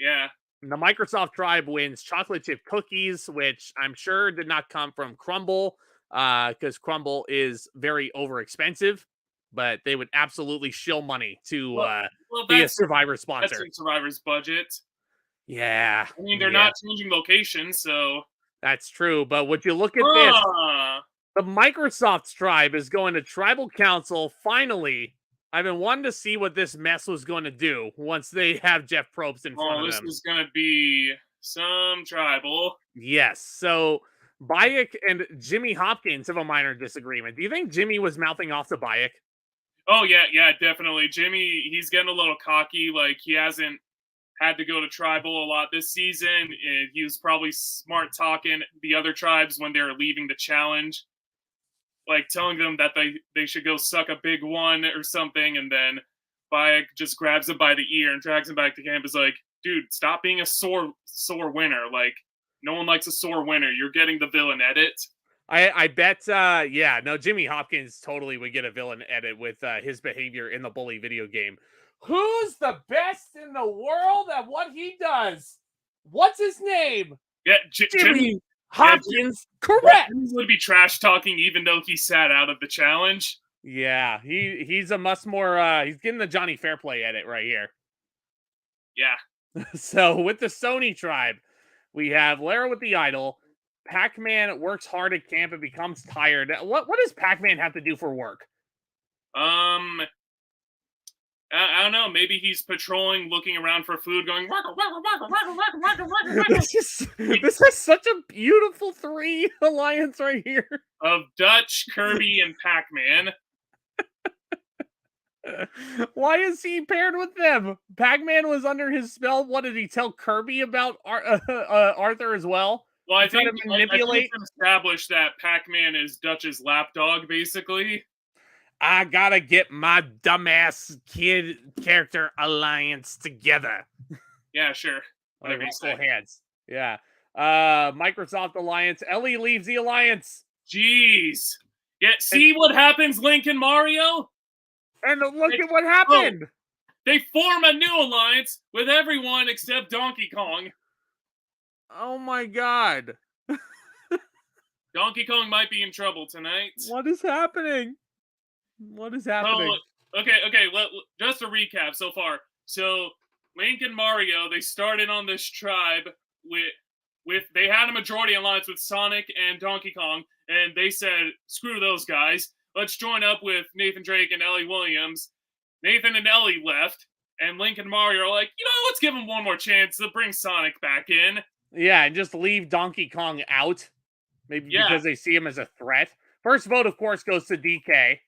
Yeah. And the Microsoft Tribe wins chocolate chip cookies, which I'm sure did not come from Crumble, because Crumble is very overexpensive. But they would absolutely shill money to be a Survivor sponsor. That's in Survivor's budget. Yeah. I mean, they're not changing locations, so... That's true, but would you look at this? The Microsoft Tribe is going to Tribal Council, finally. I've been wanting to see what this mess was going to do once they have Jeff Probst in front of them. This is going to be some tribal. Yes, so... Bayek and Jimmy Hopkins have a minor disagreement. Do you think Jimmy was mouthing off to Bayek? Oh, yeah, definitely. Jimmy, he's getting a little cocky. Like, he hasn't had to go to Tribal a lot this season. And he was probably smart talking the other tribes when they were leaving the challenge. Like, telling them that they should go suck a big one or something. And then Bayek just grabs him by the ear and drags him back to camp. Is like, dude, stop being a sore winner. Like, no one likes a sore winner. You're getting the villain edit. I bet, Jimmy Hopkins totally would get a villain edit with his behavior in the bully video game. Who's the best in the world at what he does? What's his name? Yeah, Jimmy Hopkins. Correct. He would be trash talking even though he sat out of the challenge. Yeah, he's a much more, he's getting the Johnny Fairplay edit right here. Yeah. So with the Sony Tribe, we have Lara with the idol. Pac-Man works hard at camp and becomes tired. What does Pac-Man have to do for work? I don't know. Maybe he's patrolling, looking around for food, going. This is such a beautiful 3 alliance right here of Dutch, Kirby, and Pac-Man. Why is he paired with them? Pac-Man was under his spell. What did he tell Kirby about Arthur as well? Well, I think it's established that Pac-Man is Dutch's lapdog, basically. I gotta get my dumbass kid character alliance together. Yeah, sure. Whatever you say. Hands. Yeah. Microsoft Alliance. Ellie leaves the Alliance. Jeez. Yeah, see what happens, Link and Mario? And look at what happened. They form a new alliance with everyone except Donkey Kong. Oh my god. Donkey Kong might be in trouble tonight. What is happening? What is happening? Okay. Just to recap so far. So, Link and Mario, they started on this tribe with they had a majority alliance with Sonic and Donkey Kong, and they said, screw those guys. Let's join up with Nathan Drake and Ellie Williams. Nathan and Ellie left, and Link and Mario are like, let's give them one more chance to bring Sonic back in. Yeah, and just leave Donkey Kong out. Maybe because they see him as a threat. First vote, of course, goes to DK.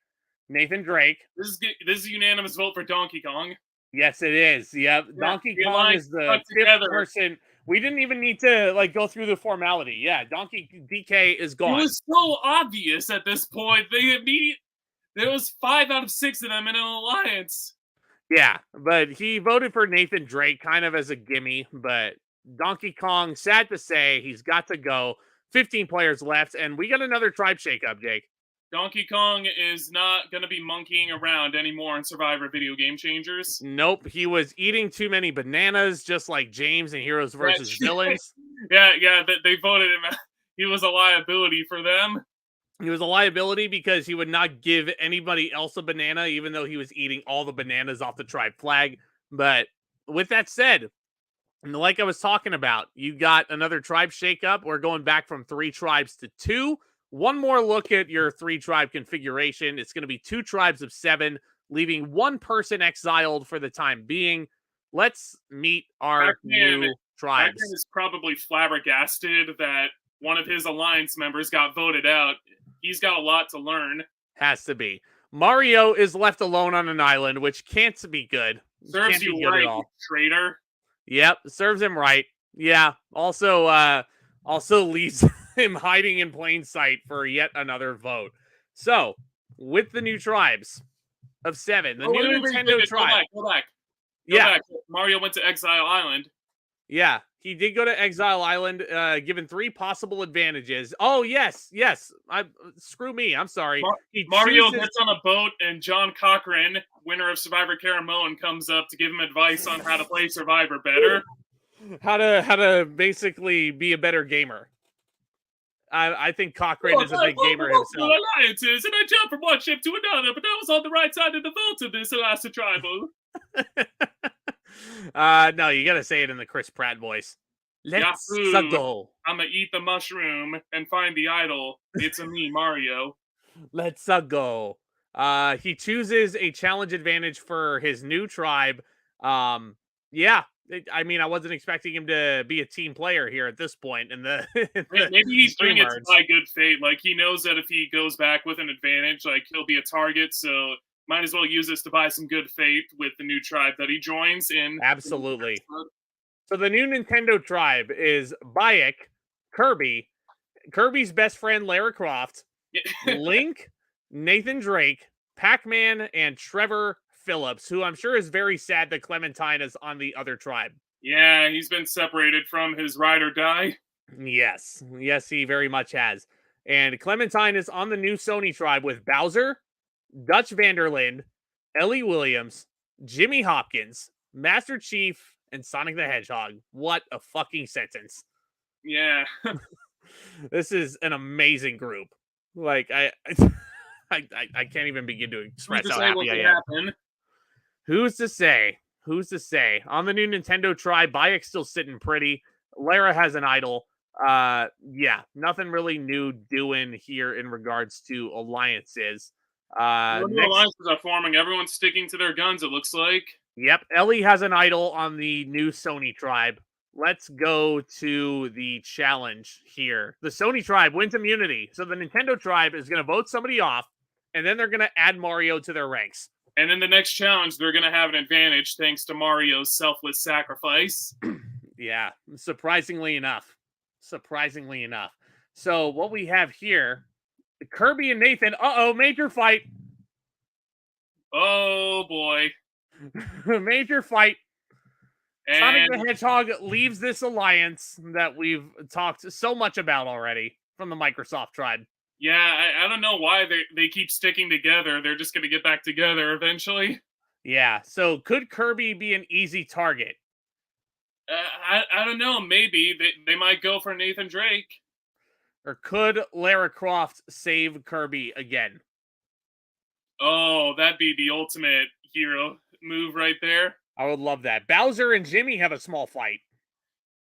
Nathan Drake. This is a unanimous vote for Donkey Kong. Yes, it is. Yep. Yeah, Donkey Kong is the 5th person. We didn't even need to go through the formality. Yeah, DK is gone. It was so obvious at this point. There was 5 out of 6 of them in an alliance. Yeah, but he voted for Nathan Drake kind of as a gimme, but Donkey Kong, sad to say, he's got to go. 15 players left, and we got another tribe shakeup, Jake. Donkey Kong is not going to be monkeying around anymore in Survivor Video Game Changers. Nope, he was eating too many bananas, just like James in Heroes versus Villains. Yeah, they voted him. He was a liability for them. He was a liability because he would not give anybody else a banana, even though he was eating all the bananas off the tribe flag. But with that said, and like I was talking about, you got another tribe shakeup. We're going back from 3 tribes to 2. One more look at your 3 tribe configuration. It's going to be 2 tribes of 7, leaving 1 person exiled for the time being. Let's meet our new tribes. Pac-Man is probably flabbergasted that one of his alliance members got voted out. He's got a lot to learn. Has to be. Mario is left alone on an island, which can't be good. Serves you right, you traitor. Yep, serves him right. Yeah. Also leaves him hiding in plain sight for yet another vote. So, with the new tribes of 7, the new Nintendo tribe. Go back. Mario went to Exile Island. Yeah, he did go to Exile Island, given 3 possible advantages. Oh, yes. Screw me. I'm sorry. Mario gets on a boat, and John Cochran, winner of Survivor Caramoan, comes up to give him advice on how to play Survivor better. How to basically be a better gamer. I think Cochran is a big gamer himself. Alliances, and I jumped from one ship to another, but I was on the right side of the vote of this Alaska tribal. No, you gotta say it in the Chris Pratt voice. Let's go. I'm gonna eat the mushroom and find the idol. It's a me, Mario. Let's go. He chooses a challenge advantage for his new tribe. Yeah. I mean, I wasn't expecting him to be a team player here at this point. Maybe he's doing it by good fate. Like, he knows that if he goes back with an advantage, like, he'll be a target. So might as well use this to buy some good faith with the new tribe that he joins in. Absolutely. So the new Nintendo tribe is Bayek, Kirby, Kirby's best friend Lara Croft, Link, Nathan Drake, Pac-Man, and Trevor Phillips, who I'm sure is very sad that Clementine is on the other tribe. Yeah, he's been separated from his ride or die. Yes, he very much has. And Clementine is on the new Sony tribe with Bowser, Dutch Vanderland, Ellie Williams, Jimmy Hopkins, Master Chief, and Sonic the Hedgehog. What a fucking sentence. Yeah. This is an amazing group. Like, I can't even begin to express how happy I am. Who's to say? On the new Nintendo tribe, Bayek's still sitting pretty. Lara has an idol. Yeah, nothing really new doing here in regards to alliances. Alliances are forming. Everyone's sticking to their guns, it looks like. Yep, Ellie has an idol on the new Sony tribe. Let's go to the challenge here. The Sony tribe wins immunity. So the Nintendo tribe is going to vote somebody off, and then they're going to add Mario to their ranks. And in the next challenge, they're going to have an advantage thanks to Mario's selfless sacrifice. Yeah, surprisingly enough. So what we have here, Kirby and Nathan, major fight. Oh, boy. Major fight. And Sonic the Hedgehog leaves this alliance that we've talked so much about already from the Microsoft tribe. Yeah, I don't know why they keep sticking together. They're just going to get back together eventually. Yeah, so could Kirby be an easy target? I don't know. Maybe. They might go for Nathan Drake. Or could Lara Croft save Kirby again? Oh, that'd be the ultimate hero move right there. I would love that. Bowser and Jimmy have a small fight.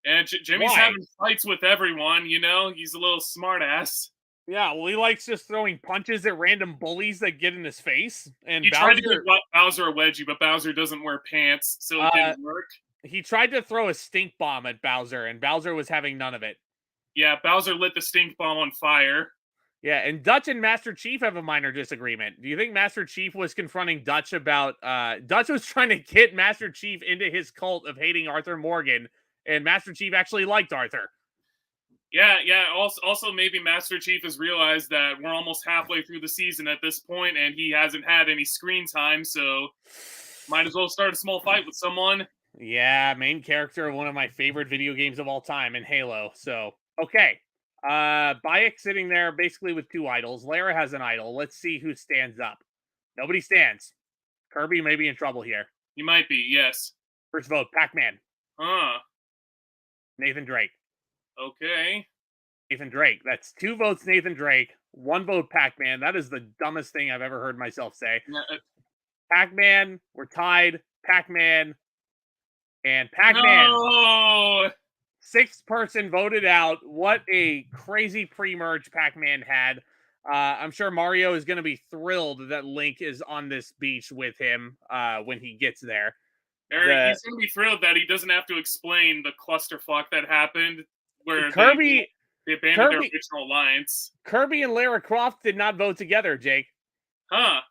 And Jimmy's having fights with everyone, you know? He's a little smartass. Yeah, well, he likes just throwing punches at random bullies that get in his face. And he tried to give Bowser a wedgie, but Bowser doesn't wear pants, so it didn't work. He tried to throw a stink bomb at Bowser, and Bowser was having none of it. Yeah, Bowser lit the stink bomb on fire. Yeah, and Dutch and Master Chief have a minor disagreement. Do you think Master Chief was confronting Dutch about... Dutch was trying to get Master Chief into his cult of hating Arthur Morgan, and Master Chief actually liked Arthur. Yeah. Also, maybe Master Chief has realized that we're almost halfway through the season at this point, and he hasn't had any screen time, so might as well start a small fight with someone. Yeah, main character of one of my favorite video games of all time in Halo. So, okay. Bayek sitting there basically with 2 idols. Lara has an idol. Let's see who stands up. Nobody stands. Kirby may be in trouble here. You might be, yes. First vote, Pac-Man. Huh. Nathan Drake. Okay. Nathan Drake. That's 2 votes Nathan Drake, 1 vote Pac-Man. That is the dumbest thing I've ever heard myself say. Pac-Man, we're tied. Pac-Man and Pac-Man. No! 6th person voted out. What a crazy pre-merge Pac-Man had. I'm sure Mario is going to be thrilled that Link is on this beach with him when he gets there. He's going to be thrilled that he doesn't have to explain the clusterfuck that happened where Kirby, they abandoned their original alliance. Kirby and Lara Croft did not vote together, Jake. Huh.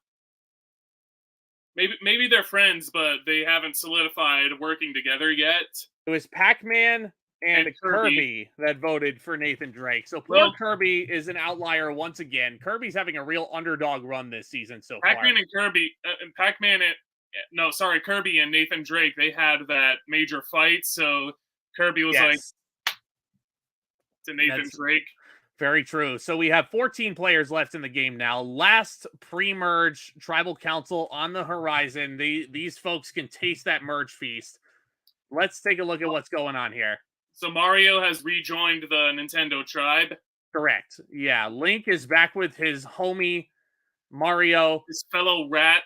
Maybe they're friends, but they haven't solidified working together yet. It was Pac-Man and Kirby that voted for Nathan Drake. So poor Kirby is an outlier once again. Kirby's having a real underdog run this season so far. Pac-Man and Kirby, Kirby and Nathan Drake, they had that major fight, so Kirby was like to Nathan Drake. Very true. So we have 14 players left in the game now. Last pre-merge Tribal Council on the horizon. These folks can taste that merge feast. Let's take a look at what's going on here. So Mario has rejoined the Nintendo tribe. Correct. Yeah, Link is back with his homie Mario. His fellow rat.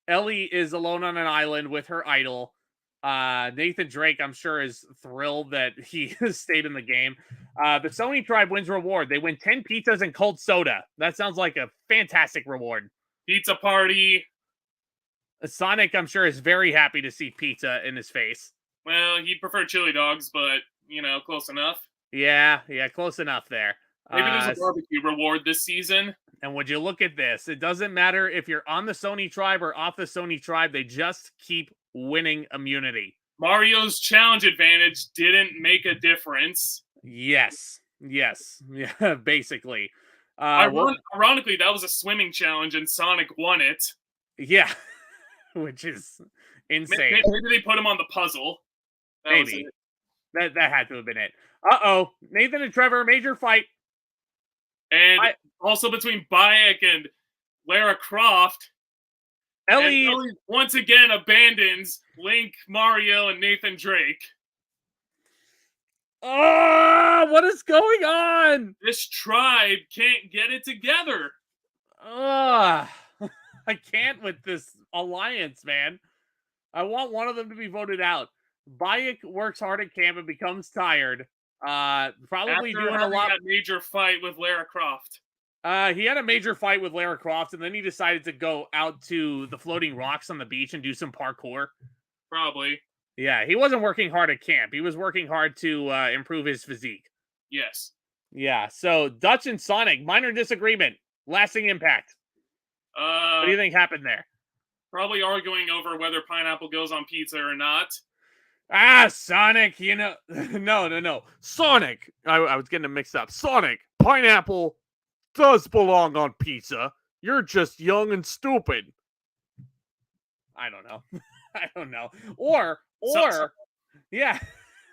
Ellie is alone on an island with her idol. Nathan Drake, I'm sure, is thrilled that he has stayed in the game. The Sony tribe wins reward. They win 10 pizzas and cold soda. That sounds like a fantastic reward. Pizza party. Sonic, I'm sure, is very happy to see pizza in his face. Well, he'd prefer chili dogs, but, close enough. Yeah, close enough there. Maybe there's a barbecue reward this season. And would you look at this? It doesn't matter if you're on the Sony tribe or off the Sony tribe. They just keep winning immunity. Mario's challenge advantage didn't make a difference. Yes. Yeah, basically. Ironically, that was a swimming challenge and Sonic won it. Yeah, which is insane. Maybe they put him on the puzzle. Maybe. That had to have been it. Uh-oh. Nathan and Trevor, major fight. And also between Bayek and Lara Croft. Ellie once again abandons Link, Mario, and Nathan Drake. Oh, what is going on? This tribe can't get it together. I can't with this alliance, man. I want one of them to be voted out. Bayek works hard at camp and becomes tired. Probably After doing a lot. That major fight with Lara Croft. He had a major fight with Lara Croft, and then he decided to go out to the floating rocks on the beach and do some parkour. Probably. Yeah, he wasn't working hard at camp. He was working hard to improve his physique. Yes. Yeah, so Dutch and Sonic, minor disagreement, lasting impact. What do you think happened there? Probably arguing over whether pineapple goes on pizza or not. Sonic, no. Sonic, I was getting them mixed up. Sonic, pineapple does belong on pizza. You're just young and stupid. I don't know. Or yeah.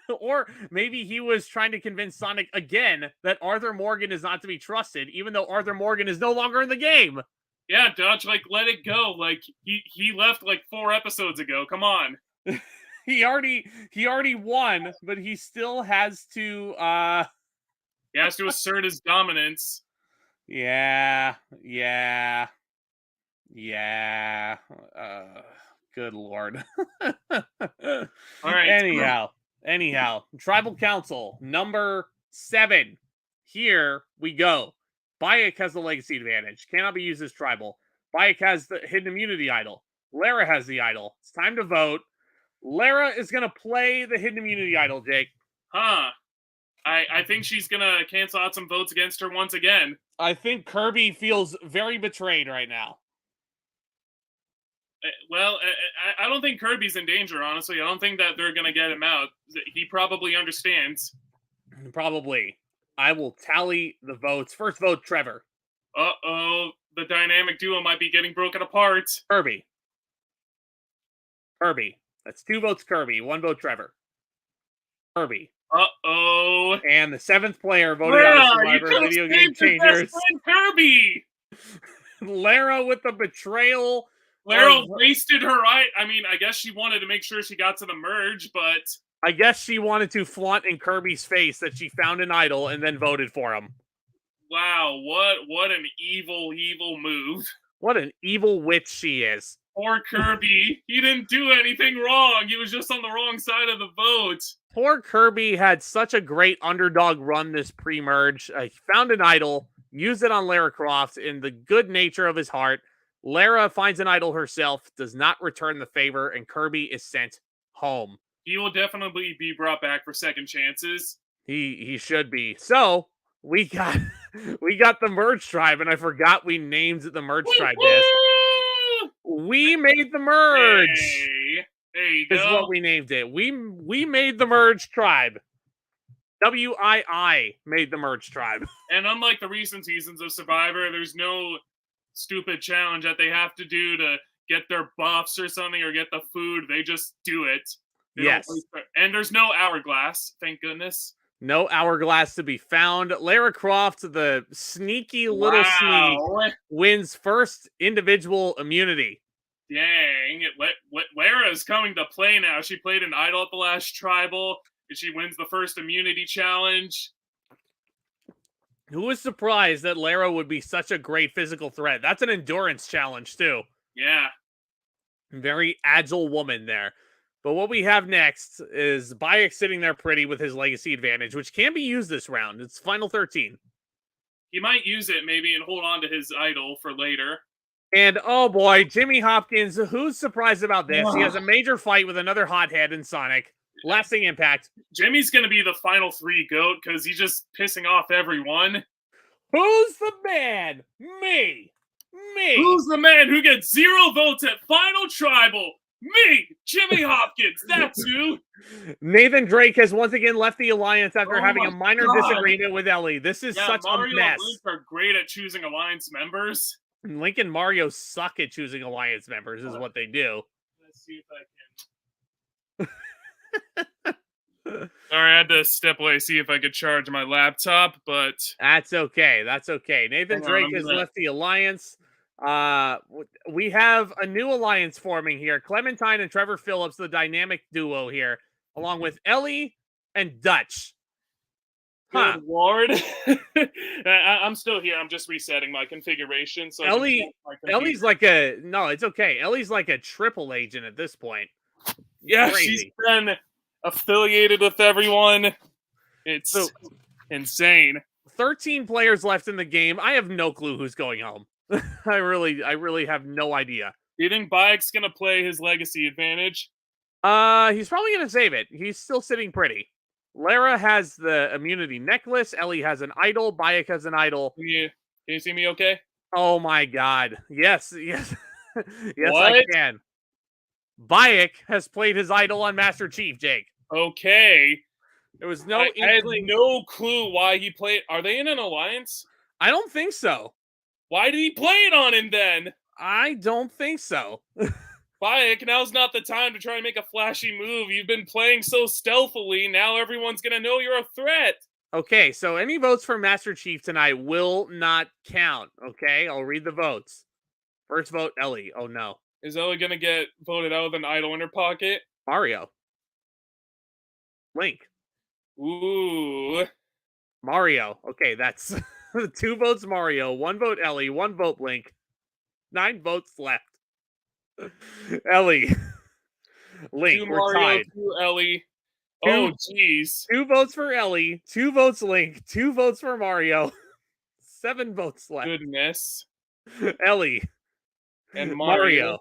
Or maybe he was trying to convince Sonic again that Arthur Morgan is not to be trusted, even though Arthur Morgan is no longer in the game. Yeah, Dutch, let it go. He left 4 episodes ago. Come on. He already won, but he still has to he has to assert his dominance. Yeah. Good Lord. All right. Anyhow, Tribal Council number 7. Here we go. Bayek has the legacy advantage. Cannot be used as tribal. Bayek has the hidden immunity idol. Lara has the idol. It's time to vote. Lara is going to play the hidden immunity idol, Jake. Huh. I think she's going to cancel out some votes against her once again. I think Kirby feels very betrayed right now. Well, I don't think Kirby's in danger, honestly. I don't think that they're going to get him out. He probably understands. Probably. I will tally the votes. First vote, Trevor. Uh-oh. The dynamic duo might be getting broken apart. Kirby. That's 2 votes Kirby, 1 vote Trevor. Kirby. Uh-oh. And the 7th player voted out of You Survivor could have Video Game saved your best Changers. friend Kirby. Lara with the betrayal. Lara wasted her right. I mean, I guess she wanted to make sure she got to the merge, but I guess she wanted to flaunt in Kirby's face that she found an idol and then voted for him. wow, what an evil move. What an evil witch she is. Poor Kirby. He didn't do anything wrong. He was just on the wrong side of the vote. Poor Kirby had such a great underdog run this pre-merge. He found an idol, used it on Lara Croft in the good nature of his heart. Lara finds an idol herself, does not return the favor, and Kirby is sent home. He will definitely be brought back for second chances. He should be. So we got the merge tribe, and I forgot we named the merge tribe this. We made the merge. Hey, there you go. Is what we named it. We made the merge tribe. WII made the merge tribe. And unlike the recent seasons of Survivor, there's no stupid challenge that they have to do to get their buffs or something or get the food. They just do it. Yes. And there's no hourglass, thank goodness. No hourglass to be found. Lara Croft, the sneaky little sneak, wins first individual immunity. Dang. Lara's coming to play now. She played an idol at the last tribal, and she wins the first immunity challenge. Who was surprised that Lara would be such a great physical threat? That's an endurance challenge, too. Yeah. Very agile woman there. But what we have next is Bayek sitting there pretty with his legacy advantage, which can be used this round. It's final 13. He might use it maybe and hold on to his idol for later. And oh boy, Jimmy Hopkins, who's surprised about this? He has a major fight with another hothead in Sonic. Lasting impact. Jimmy's going to be the final 3 GOAT because he's just pissing off everyone. Who's the man? Me. Who's the man who gets 0 votes at Final Tribal? Me, Jimmy Hopkins, that's who. Nathan Drake has once again left the Alliance after having a minor disagreement with Ellie. This is such Mario a mess. And Link are great at choosing Alliance members. Link and Mario suck at choosing Alliance members, is what they do. Let's see if I can. Sorry, I had to step away, see if I could charge my laptop, but... That's okay, that's okay. Nathan Drake has left the Alliance. We have a new alliance forming here. Clementine and Trevor Phillips, the dynamic duo here, along with Ellie and Dutch. Good Lord. I'm still here. I'm just resetting my configuration. So Ellie's like a... No, it's okay. Ellie's like a triple agent at this point. Yeah, she's been affiliated with everyone. It's insane. 13 players left in the game. I have no clue who's going home. I really have no idea. Do you think Bayek's gonna play his legacy advantage? He's probably gonna save it. He's still sitting pretty. Lara has the immunity necklace. Ellie has an idol. Bayek has an idol. Can you see me okay? Oh my god. Yes. Yes, what? I can. Bayek has played his idol on Master Chief, Jake. Okay. There was no... I had no clue why he played... Are they in an alliance? I don't think so. Why did he play it on him then? I don't think so. Bayek, now's not the time to try and make a flashy move. You've been playing so stealthily, now everyone's gonna know you're a threat. Okay, so any votes for Master Chief tonight will not count, okay? I'll read the votes. First vote, Ellie. Oh no. Is Ellie gonna get voted out with an idol in her pocket? Mario. Link. Ooh. Mario. Okay, that's 2 votes Mario, 1 vote Ellie, 1 vote Link. 9 votes left. Ellie. Link, 2 we're Mario, tied. 2 Ellie. Oh, jeez. 2 votes for Ellie, 2 votes Link, 2 votes for Mario. 7 votes left. Goodness. Ellie. And Mario.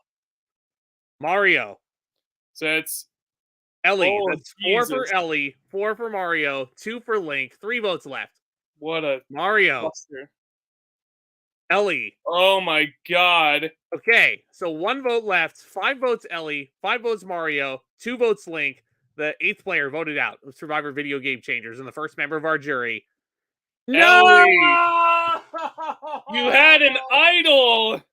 So it's... Ellie. That's 4 for Ellie, 4 for Mario, 2 for Link, 3 votes left. What a... Mario. Buster. Ellie. Oh my god. Okay, so 1 vote left, 5 votes Ellie, 5 votes Mario, 2 votes Link. The 8th player voted out of Survivor Video Game Changers and the first member of our jury. Ellie! You had an idol!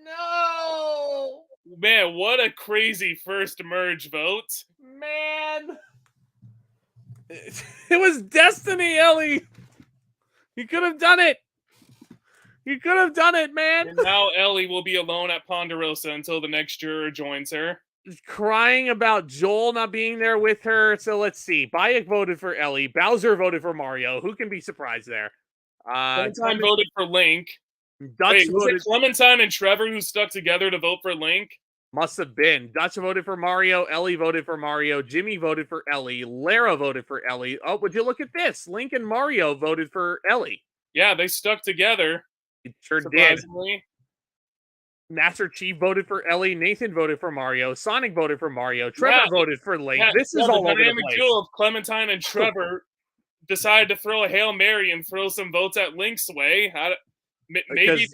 No! Man, what a crazy first merge vote. Man! It was destiny, Ellie. You could have done it. You could have done it, man. And now Ellie will be alone at Ponderosa until the next juror joins her. Crying about Joel not being there with her. So let's see. Bayek voted for Ellie. Bowser voted for Mario. Who can be surprised there? Clementine voted for Link. Dutch Wait, was voted. it Clementine and Trevor who stuck together to vote for Link? Must have been. Dutch voted for Mario. Ellie voted for Mario. Jimmy voted for Ellie. Lara voted for Ellie. Oh, would you look at this? Link and Mario voted for Ellie. Yeah, they stuck together. It sure did. Surprisingly. Master Chief voted for Ellie. Nathan voted for Mario. Sonic voted for Mario. Trevor voted for Link. This is all over the place. Duo of Clementine and Trevor decided to throw a Hail Mary and throw some votes at Link's way. Maybe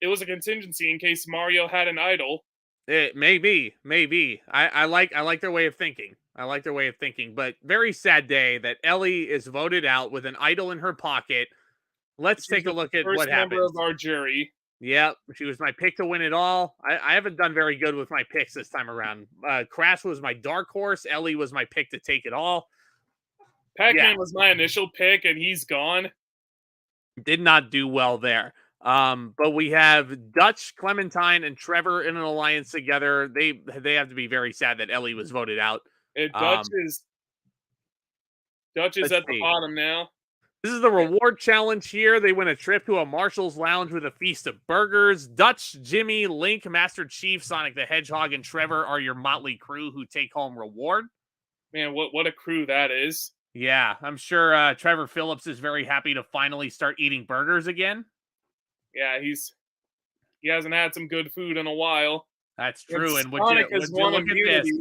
it was a contingency in case Mario had an idol. It maybe. I like their way of thinking. But very sad day that Ellie is voted out with an idol in her pocket. Let's take a look at what happened. Member of our jury. Yep, she was my pick to win it all. I haven't done very good with my picks this time around. Crash was my dark horse. Ellie was my pick to take it all. Pac-Man was my initial pick, and he's gone. Did not do well there. But we have Dutch, Clementine, and Trevor in an alliance together. They have to be very sad that Ellie was voted out. Dutch is at the bottom now. This is the reward challenge here. They win a trip to a Marshall's Lounge with a feast of burgers. Dutch, Jimmy, Link, Master Chief, Sonic the Hedgehog, and Trevor are your motley crew who take home reward. Man, what a crew that is. Yeah, I'm sure Trevor Phillips is very happy to finally start eating burgers again. Yeah, he hasn't had some good food in a while. That's true. And would you look at this?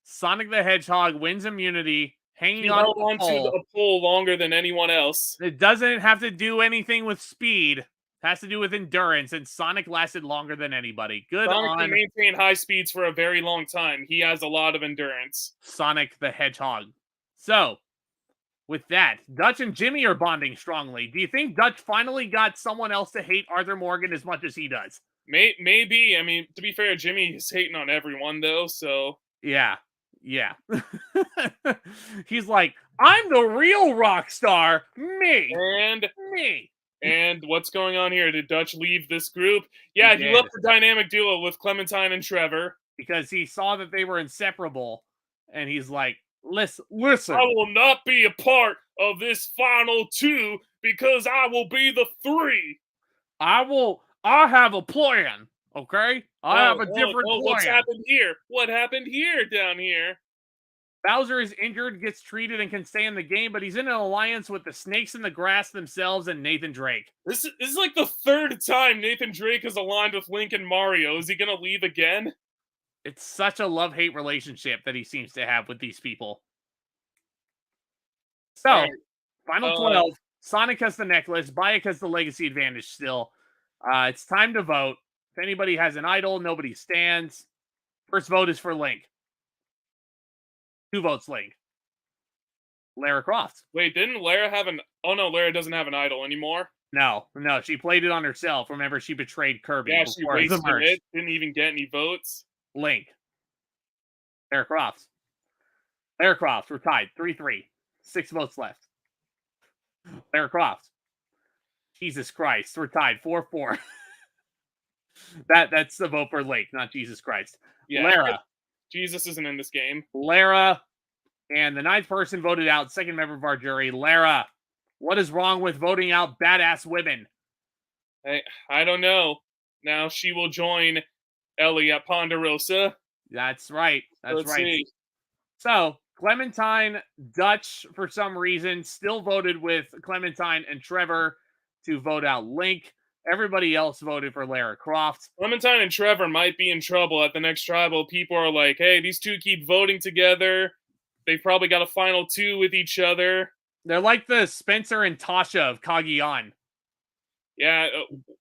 Sonic the Hedgehog wins immunity. Hanging on to the pole longer than anyone else. It doesn't have to do anything with speed. It has to do with endurance, and Sonic lasted longer than anybody. Good Sonic on can maintain high speeds for a very long time. He has a lot of endurance. Sonic the Hedgehog. So, with that, Dutch and Jimmy are bonding strongly. Do you think Dutch finally got someone else to hate Arthur Morgan as much as he does? Maybe. I mean, to be fair, Jimmy is hating on everyone, though, so... Yeah. He's like, I'm the real rock star. Me. And what's going on here? Did Dutch leave this group? Yeah, he left the dynamic duo with Clementine and Trevor. Because he saw that they were inseparable. And he's like, listen. I will not be a part of this final two because I will be the three. I have a plan. Okay? I have a different plan. What's happened here? What happened here down here? Bowser is injured, gets treated, and can stay in the game, but he's in an alliance with the Snakes in the Grass themselves and Nathan Drake. This is like the third time Nathan Drake is aligned with Link and Mario. Is he going to leave again? It's such a love-hate relationship that he seems to have with these people. So, right. Final 12. Sonic has the necklace. Bayek has the legacy advantage still. It's time to vote. If anybody has an idol, nobody stands. First vote is for Link. 2 votes Link. Lara Croft. Wait, didn't Lara have an... Oh, no, Lara doesn't have an idol anymore. No, she played it on herself. Remember, she betrayed Kirby. Yeah, she wasted it. Didn't even get any votes. Link. Lara Croft. Lara Croft. We're tied. 3-3. 6 votes left. Lara Croft. Jesus Christ. We're tied. 4-4. That's the vote for Link, not Jesus Christ. Yeah, Lara. Jesus isn't in this game. Lara. And the 9th person voted out, second member of our jury, Lara. What is wrong with voting out badass women? I don't know. Now she will join Ellie at Ponderosa. That's right. Let's see. So, Clementine, Dutch, for some reason, still voted with Clementine and Trevor to vote out Link. Everybody else voted for Lara Croft. Clementine and Trevor might be in trouble at the next tribal. People are like, hey, these two keep voting together. They've probably got a final 2 with each other. They're like the Spencer and Tasha of Kagiyan. Yeah,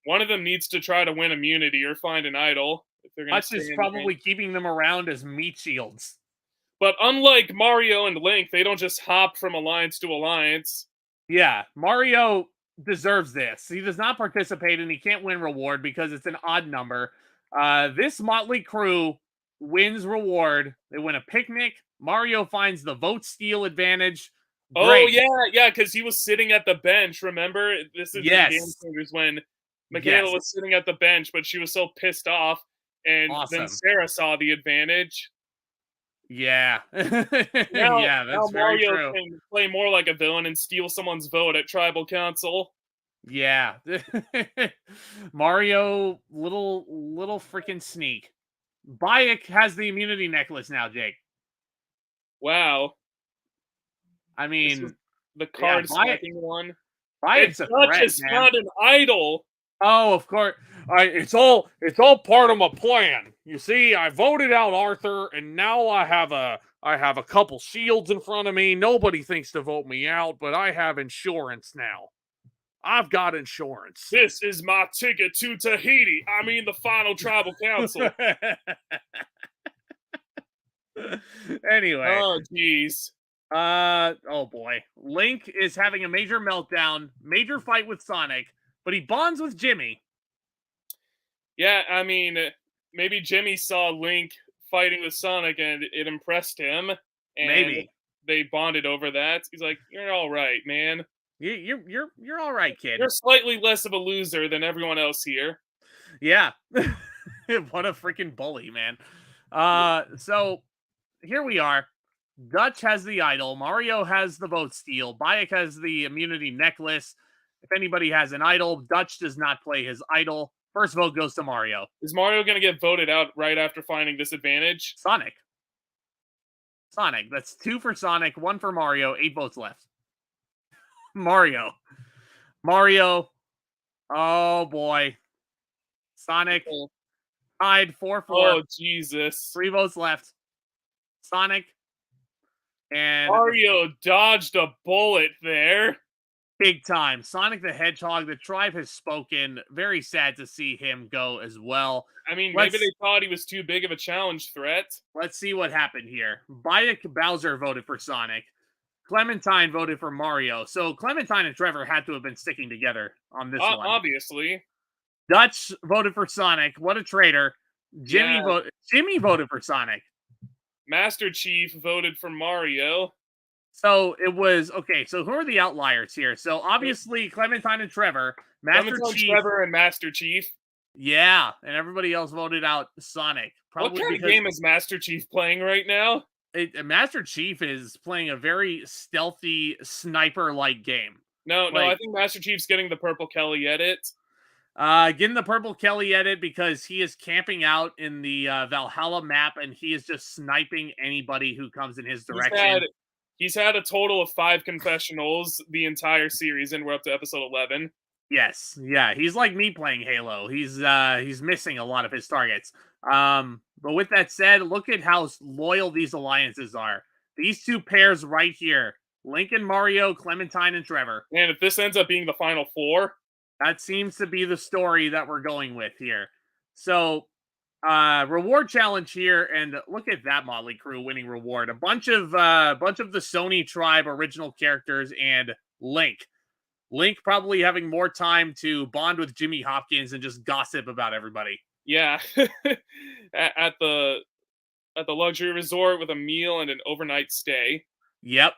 one of them needs to try to win immunity or find an idol. Dutch is probably keeping them around as meat shields. But unlike Mario and Link, they don't just hop from alliance to alliance. Yeah, Mario deserves this. He does not participate and he can't win reward because it's an odd number. This motley crew wins reward. They win a picnic. Mario finds the vote steal advantage. Oh Great. yeah, because he was sitting at the bench. Remember, this is in Game Yes. Changers when Michaela Yes. was sitting at the bench, but she was so pissed off, and then Awesome. Sarah saw the advantage. Yeah. Now, Yeah, now that's very Mario true. can play more like a villain and steal someone's vote at Tribal Council. Yeah. Mario, little freaking sneak. Bayek has the immunity necklace now, Jake. Wow, I this was mean, the yeah, card stacking one. And Bayek's a Dutch threat, has man. found an idol. Oh, of course. It's all part of my plan. You see, I voted out Arthur, and now I have a couple shields in front of me. Nobody thinks to vote me out, but I have insurance now. I've got insurance. This is my ticket to Tahiti. I mean, the final Tribal Council. Anyway, Oh, jeez. oh boy. Link is having a major meltdown, major fight with Sonic, but he bonds with Jimmy. Yeah, I mean, maybe Jimmy saw Link fighting with Sonic and it impressed him, and Maybe. they bonded over that. He's like, "You're all right, man. You're all right, kid. You're slightly less of a loser than everyone else here." Yeah. What a freaking bully, man. So here we are. Dutch has the idol. Mario has the vote steal. Bayek has the immunity necklace. If anybody has an idol, Dutch does not play his idol. First vote goes to Mario. Is Mario gonna get voted out right after finding this advantage? Sonic. Sonic. That's 2 for Sonic, 1 for Mario, 8 votes left. Mario. Mario. Oh boy. Sonic tied 4-4. Oh Jesus! 3 votes left. Sonic and Mario dodged a bullet there. big time. Sonic the Hedgehog. The tribe has spoken. Very sad to see him go as well. I mean, maybe they thought he was too big of a challenge threat. Let's see what happened here. Bayek Bowser voted for Sonic. Clementine voted for Mario. So Clementine and Trevor had to have been sticking together on this one. Obviously. Dutch voted for Sonic. What a traitor. Jimmy voted for Sonic. Master Chief voted for Mario. So it was okay. So who are the outliers here? So obviously Clementine and Trevor, Trevor and Master Chief. Yeah, and everybody else voted out Sonic. Probably what kind of game is Master Chief playing right now? Master Chief is playing a very stealthy sniper-like game. No, I think Master Chief's getting the Purple Kelly edit. Getting the Purple Kelly edit because he is camping out in the Valhalla map and he is just sniping anybody who comes in his direction. He's had a total of 5 confessionals the entire series, and we're up to episode 11. Yes, yeah, he's like me playing Halo. He's missing a lot of his targets. But with that said, look at how loyal these alliances are. These 2 pairs right here, Link and Mario, Clementine and Trevor. And if this ends up being the final 4, that seems to be the story that we're going with here. So, reward challenge here, and look at that motley crew winning reward. A bunch of the Sony tribe original characters and Link. Link probably having more time to bond with Jimmy Hopkins and just gossip about everybody. Yeah, at the luxury resort with a meal and an overnight stay. Yep.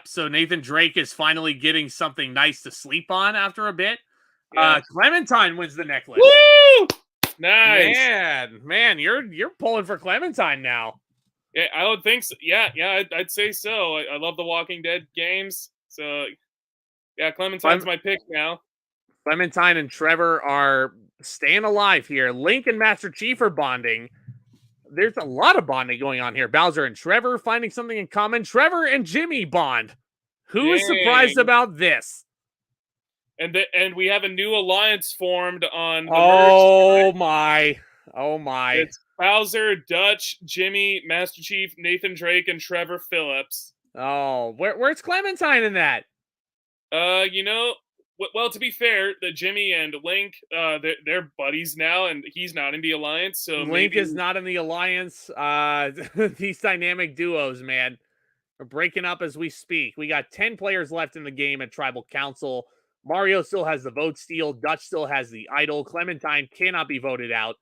So Nathan Drake is finally getting something nice to sleep on after a bit. Yeah. Clementine wins the necklace. Woo! Nice. Man, you're pulling for Clementine now. Yeah, I would think so. Yeah, I'd say so. I love the Walking Dead games, so yeah, Clementine's my pick now. Clementine and Trevor are staying alive here. Link and Master Chief are bonding. There's a lot of bonding going on here. Bowser and Trevor finding something in common. Trevor and Jimmy bond. Who is surprised about this? And we have a new alliance formed on the Oh my. It's Bowser, Dutch, Jimmy, Master Chief, Nathan Drake, and Trevor Phillips. Oh, where's Clementine in that? Well, to be fair, the Jimmy and Link, they're buddies now, and he's not in the alliance. So Link is not in the alliance. These dynamic duos, man, are breaking up as we speak. We got 10 players left in the game at Tribal Council. Mario still has the vote steal. Dutch still has the idol. Clementine cannot be voted out.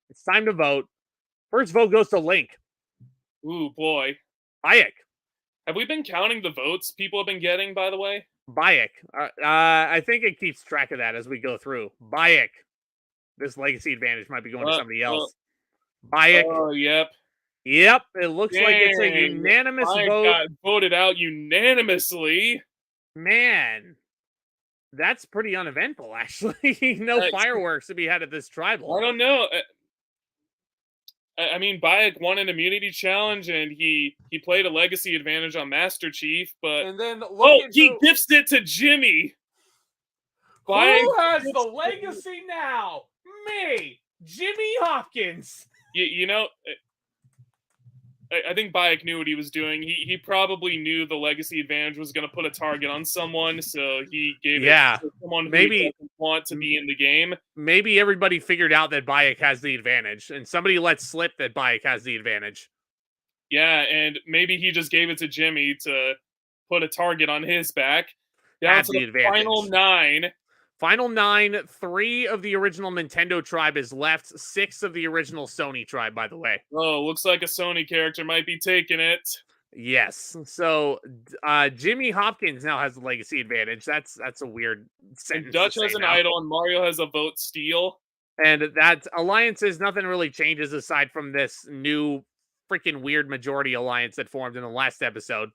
It's time to vote. First vote goes to Link. Ooh, boy. Bayek. Have we been counting the votes people have been getting, by the way? Bayek. I think it keeps track of that as we go through. Bayek. This legacy advantage might be going to somebody else. Bayek. Oh, yep. Yep, it looks like it's a Dang, unanimous Bayek vote. got voted out unanimously. Man, that's pretty uneventful, actually. No fireworks to be had at this tribal. I don't know. I mean, Bayek won an immunity challenge, and he played a legacy advantage on Master Chief, but And then he gifts it to Jimmy. Bayek, who has the legacy now? Me, Jimmy Hopkins. You know, I think Bayek knew what he was doing. He probably knew the legacy advantage was going to put a target on someone, so he gave it to someone who doesn't want to be in the game. Maybe everybody figured out that Bayek has the advantage, and somebody let slip that Bayek has the advantage. Yeah, and maybe he just gave it to Jimmy to put a target on his back. Down to the final 9. Final 9, 3 of the original Nintendo tribe is left. 6 of the original Sony tribe, by the way. Oh, looks like a Sony character might be taking it. Yes. So Jimmy Hopkins now has the legacy advantage. That's a weird sentence. And Dutch has an idol, and Mario has a vote steal. And that alliances, nothing really changes aside from this new freaking weird majority alliance that formed in the last episode.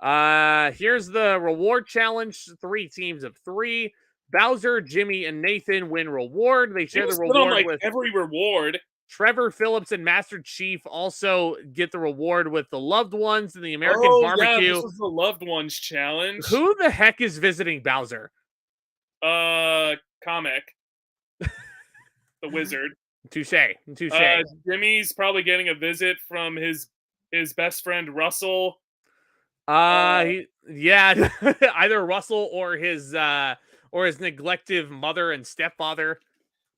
Here's the reward challenge. 3 teams of 3. Bowser, Jimmy, and Nathan win reward. They share the reward with every reward. Trevor, Phillips, and Master Chief also get the reward with the loved ones and the American barbecue. Yeah, this was the loved ones challenge. Who the heck is visiting Bowser? Comic. The wizard. Touche. Jimmy's probably getting a visit from his best friend Russell. Either Russell or his neglective mother and stepfather.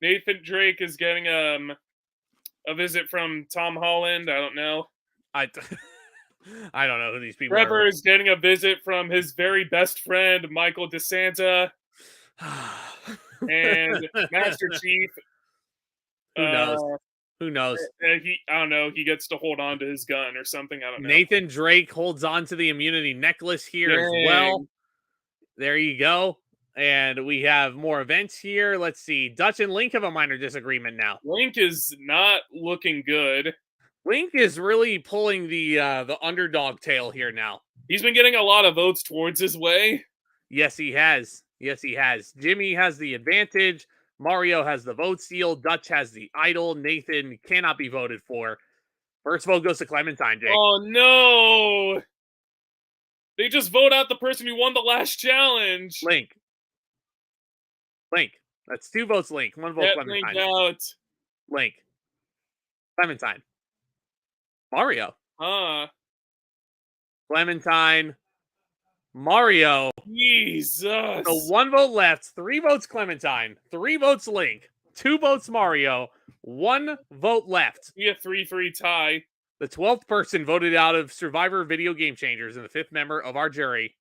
Nathan Drake is getting a visit from Tom Holland. I don't know. I don't know who these people Trevor is getting a visit from his very best friend Michael DeSanta. And Master Chief. Who knows? I don't know. He gets to hold on to his gun or something. I don't know. Nathan Drake holds on to the immunity necklace here as well. There you go. And we have more events here. Let's see. Dutch and Link have a minor disagreement now. Link is not looking good. Link is really pulling the underdog tail here now. He's been getting a lot of votes towards his way. Yes, he has. Jimmy has the advantage. Mario has the vote steal. Dutch has the idol. Nathan cannot be voted for. First vote goes to Clementine, Jake. Oh, no. They just vote out the person who won the last challenge. Link. That's 2 votes, Link. 1 vote, Clementine. Link out. Link. Clementine. Mario. Clementine. Mario. Jesus. So 1 vote left. 3 votes Clementine. 3 votes Link. 2 votes Mario. 1 vote left. Be a 3-3 tie. The 12th person voted out of Survivor Video Game Changers and the 5th member of our jury.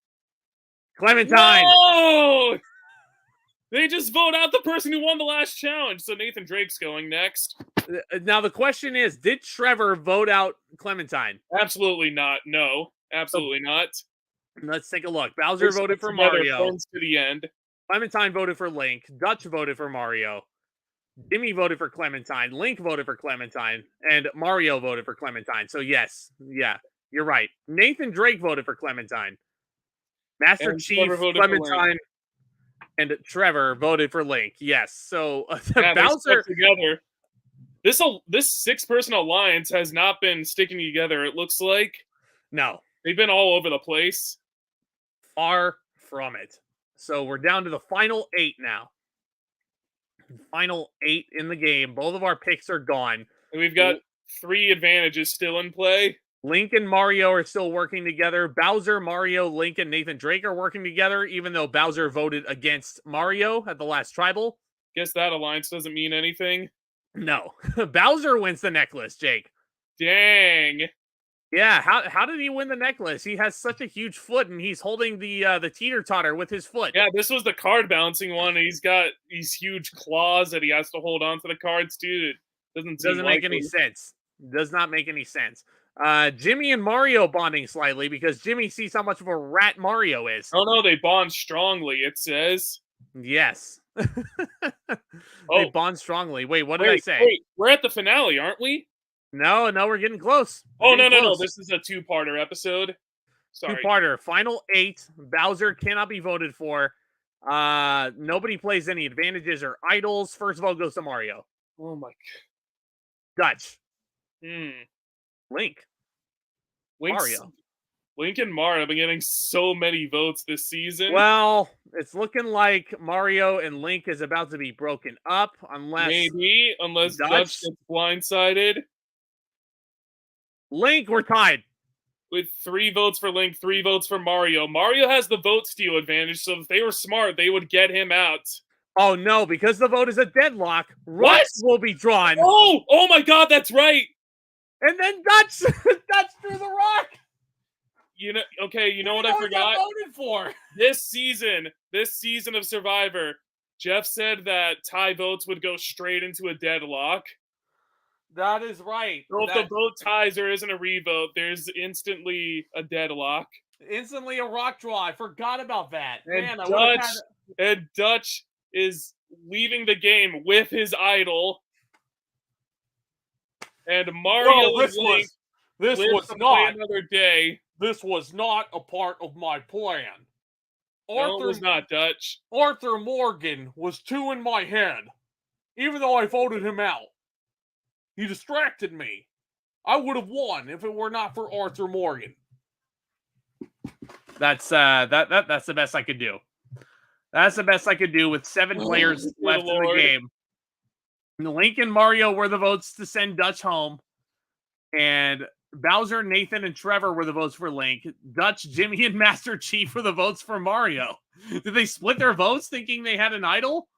Clementine. No! They just vote out the person who won the last challenge. So Nathan Drake's going next. Now the question is, did Trevor vote out Clementine? Absolutely not. No, absolutely not. Let's take a look. Bowser voted for Mario. To the end. Clementine voted for Link. Dutch voted for Mario. Jimmy voted for Clementine. Link voted for Clementine. And Mario voted for Clementine. So yes, you're right. Nathan Drake voted for Clementine. Master Chief, Clementine, and Trevor voted for Link. Yes. So Bowser together. This 6-person alliance has not been sticking together. It looks like no, they've been all over the place. Far from it. So we're down to the final 8 now. Final 8 in the game. Both of our picks are gone. And we've got 3 advantages still in play. Link and Mario are still working together. Bowser, Mario, Link, and Nathan Drake are working together, even though Bowser voted against Mario at the last tribal. Guess that alliance doesn't mean anything. No. Bowser wins the necklace, Jake. Dang. Yeah, how did he win the necklace? He has such a huge foot, and he's holding the teeter-totter with his foot. Yeah, this was the card bouncing one, and he's got these huge claws that he has to hold on to the cards, too. It doesn't make any sense. Does not make any sense. Jimmy and Mario bonding slightly because Jimmy sees how much of a rat Mario is. Oh no, they bond strongly, it says. Yes. They Oh, bond strongly. Wait, what did I say? Wait, we're at the finale, aren't we? No, we're getting close. Oh, no. This is a two-parter episode. Sorry. Two-parter. Final 8. Bowser cannot be voted for. Nobody plays any advantages or idols. First vote goes to Mario. Oh my Dutch. god. Link. Link's, Mario. Link and Mario have been getting so many votes this season. Well, it's looking like Mario and Link is about to be broken up unless Dutch gets blindsided. Link, we're tied. With 3 votes for Link, 3 votes for Mario. Mario has the vote steal advantage, so if they were smart, they would get him out. Oh no, because the vote is a deadlock, rocks will be drawn. Oh my god, that's right. And then Dutch threw the rock. You know what I forgot? Voted for this season of Survivor, Jeff said that tie votes would go straight into a deadlock. That is right. So if the vote ties, there isn't a revote. There's instantly a deadlock. Instantly a rock draw. I forgot about that. And Dutch is leaving the game with his idol. And Mario this was not another day. This was not a part of my plan. No, it was not, Dutch. Arthur Morgan was 2 in my head, even though I voted him out. He distracted me. I would have won if it were not for Arthur Morgan. That's that's the best I could do. That's the best I could do with 7 players left in the game. Link and Mario were the votes to send Dutch home. And Bowser, Nathan, and Trevor were the votes for Link. Dutch, Jimmy, and Master Chief were the votes for Mario. Did they split their votes thinking they had an idol?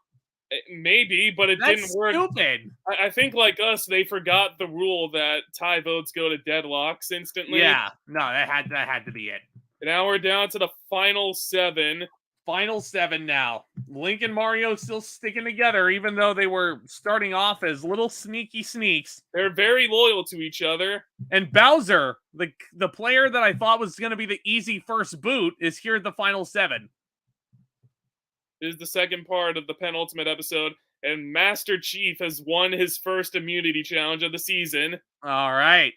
Maybe, but it didn't work. Stupid. I think, like us, they forgot the rule that tie votes go to deadlocks instantly. Yeah, no, that had to be it. And now we're down to the final 7. Final 7 now. Link and Mario still sticking together, even though they were starting off as little sneaky sneaks. They're very loyal to each other. And Bowser, the player that I thought was going to be the easy first boot, is here at the final 7. This is the second part of the penultimate episode, and Master Chief has won his first immunity challenge of the season. All right.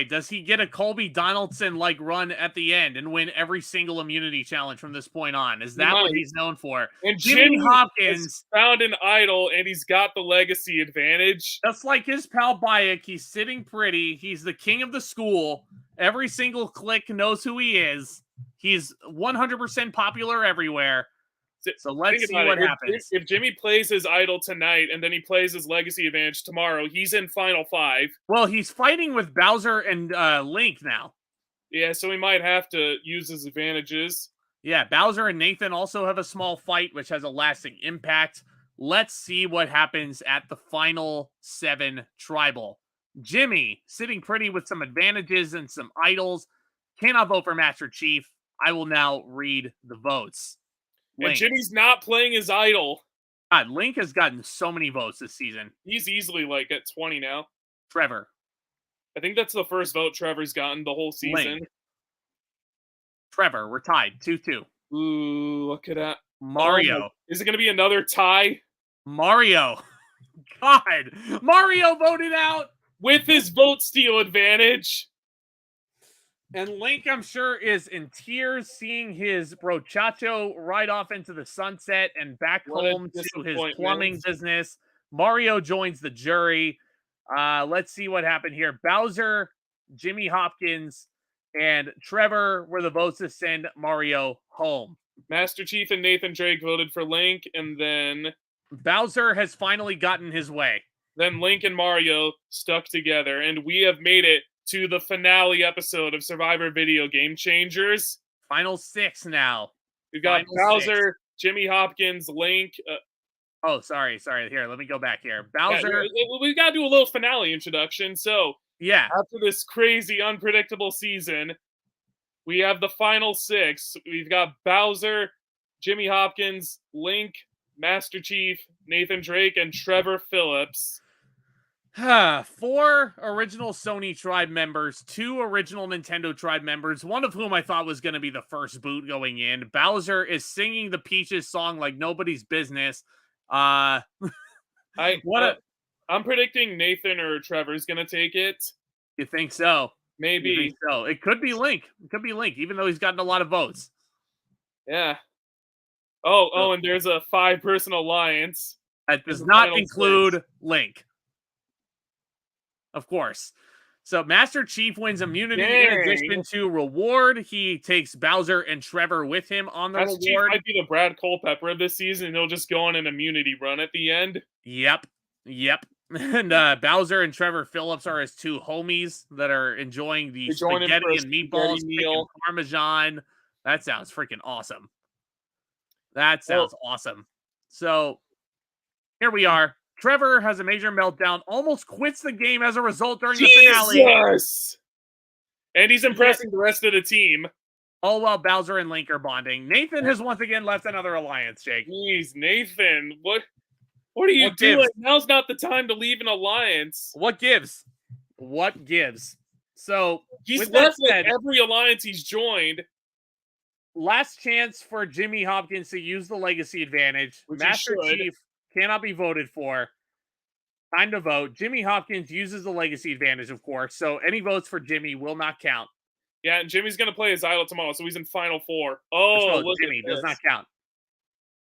Does he get a Colby Donaldson-like run at the end and win every single immunity challenge from this point on? Is that what he's known for? And Jimmy Hopkins found an idol, and he's got the legacy advantage. Just like his pal Bayek, he's sitting pretty. He's the king of the school. Every single clique knows who he is. He's 100% popular everywhere. So let's see what happens. If Jimmy plays his idol tonight and then he plays his legacy advantage tomorrow, he's in Final 5. Well, he's fighting with Bowser and Link now. Yeah, so he might have to use his advantages. Yeah, Bowser and Nathan also have a small fight, which has a lasting impact. Let's see what happens at the final 7 tribal. Jimmy, sitting pretty with some advantages and some idols, cannot vote for Master Chief. I will now read the votes. Link. And Jimmy's not playing his idol. God, Link has gotten so many votes this season. He's easily like at 20 now. Trevor. I think that's the first vote Trevor's gotten the whole season. Link. Trevor, we're tied 2-2. Ooh, look at that. Mario. Is it going to be another tie? Mario. God. Mario voted out. With his vote steal advantage. And Link, I'm sure, is in tears seeing his brochacho ride off into the sunset and back home to his plumbing business. Mario joins the jury. Let's see what happened here. Bowser, Jimmy Hopkins, and Trevor were the votes to send Mario home. Master Chief and Nathan Drake voted for Link, and then Bowser has finally gotten his way. Then Link and Mario stuck together, and we have made it to the finale episode of Survivor Video Game Changers. Final 6 now. We've got Bowser, Jimmy Hopkins, Link. Oh, sorry. Here, let me go back here. Bowser. Yeah, we've got to do a little finale introduction. So, yeah, after this crazy, unpredictable season, we have the final 6. We've got Bowser, Jimmy Hopkins, Link, Master Chief, Nathan Drake, and Trevor Phillips. 4 original Sony tribe members, 2 original Nintendo tribe members, one of whom I thought was going to be the first boot going in. Bowser is singing the Peaches song like nobody's business. Uh, what I'm predicting Nathan or Trevor's gonna take it. you think so? Maybe. You think so? It could be Link. It could be Link, even though he's gotten a lot of votes. Yeah. Oh, and there's a 5-person alliance. That does not include Link. Of course. So Master Chief wins immunity in addition to reward. He takes Bowser and Trevor with him on the Master reward. Chief might be the Brad Culpepper of this season, and he'll just go on an immunity run at the end. Yep. And Bowser and Trevor Phillips are his 2 homies that are enjoying the spaghetti and meatballs, meal. Parmesan. That sounds freaking awesome. That sounds awesome. So here we are. Trevor has a major meltdown, almost quits the game as a result during the finale. Yes! And he's impressing the rest of the team. All while Bowser and Link are bonding. Nathan has once again left another alliance, Jake. Jeez, Nathan, what are you doing? Now's not the time to leave an alliance. What gives? So he's left like every alliance he's joined. Last chance for Jimmy Hopkins to use the legacy advantage. Master Chief cannot be voted for. Time to vote. Jimmy Hopkins uses the legacy advantage, of course, so any votes for Jimmy will not count. Yeah, and Jimmy's going to play his idol tomorrow, so he's in Final 4. Oh, look Jimmy does not count.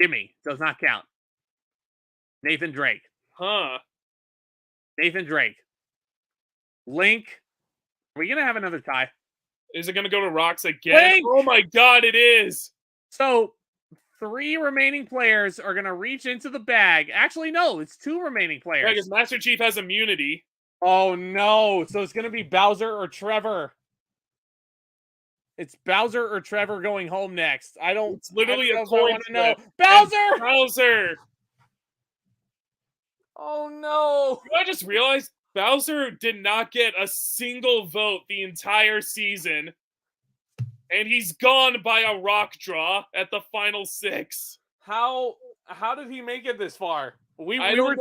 Jimmy does not count. Nathan Drake. Nathan Drake. Link. Are we going to have another tie? Is it going to go to Rocks again? Link! Oh my god, it is! So, 3 remaining players are going to reach into the bag. Actually, no, it's 2 remaining players. Yeah, because Master Chief has immunity. Oh no, so it's going to be Bowser or Trevor. It's Bowser or Trevor going home next. It's literally a coin flip. Bowser! Bowser! Oh no! I just realized Bowser did not get a single vote the entire season. And he's gone by a rock draw at the final 6. How did he make it this far? We were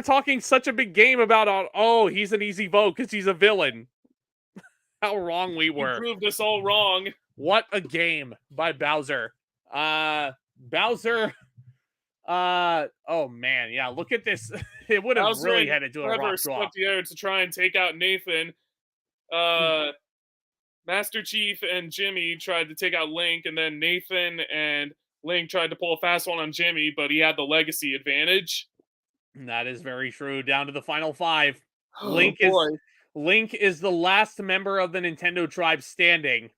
talking such a big game about he's an easy vote because he's a villain. How wrong we were. You proved us all wrong. What a game by Bowser. Bowser. Oh man, yeah. Look at this. It would have really headed to a rock draw. Together to try and take out Nathan. Master Chief and Jimmy tried to take out Link, and then Nathan and Link tried to pull a fast one on Jimmy, but he had the legacy advantage. That is very true. Down to the final 5. Oh, Link is the last member of the Nintendo tribe standing,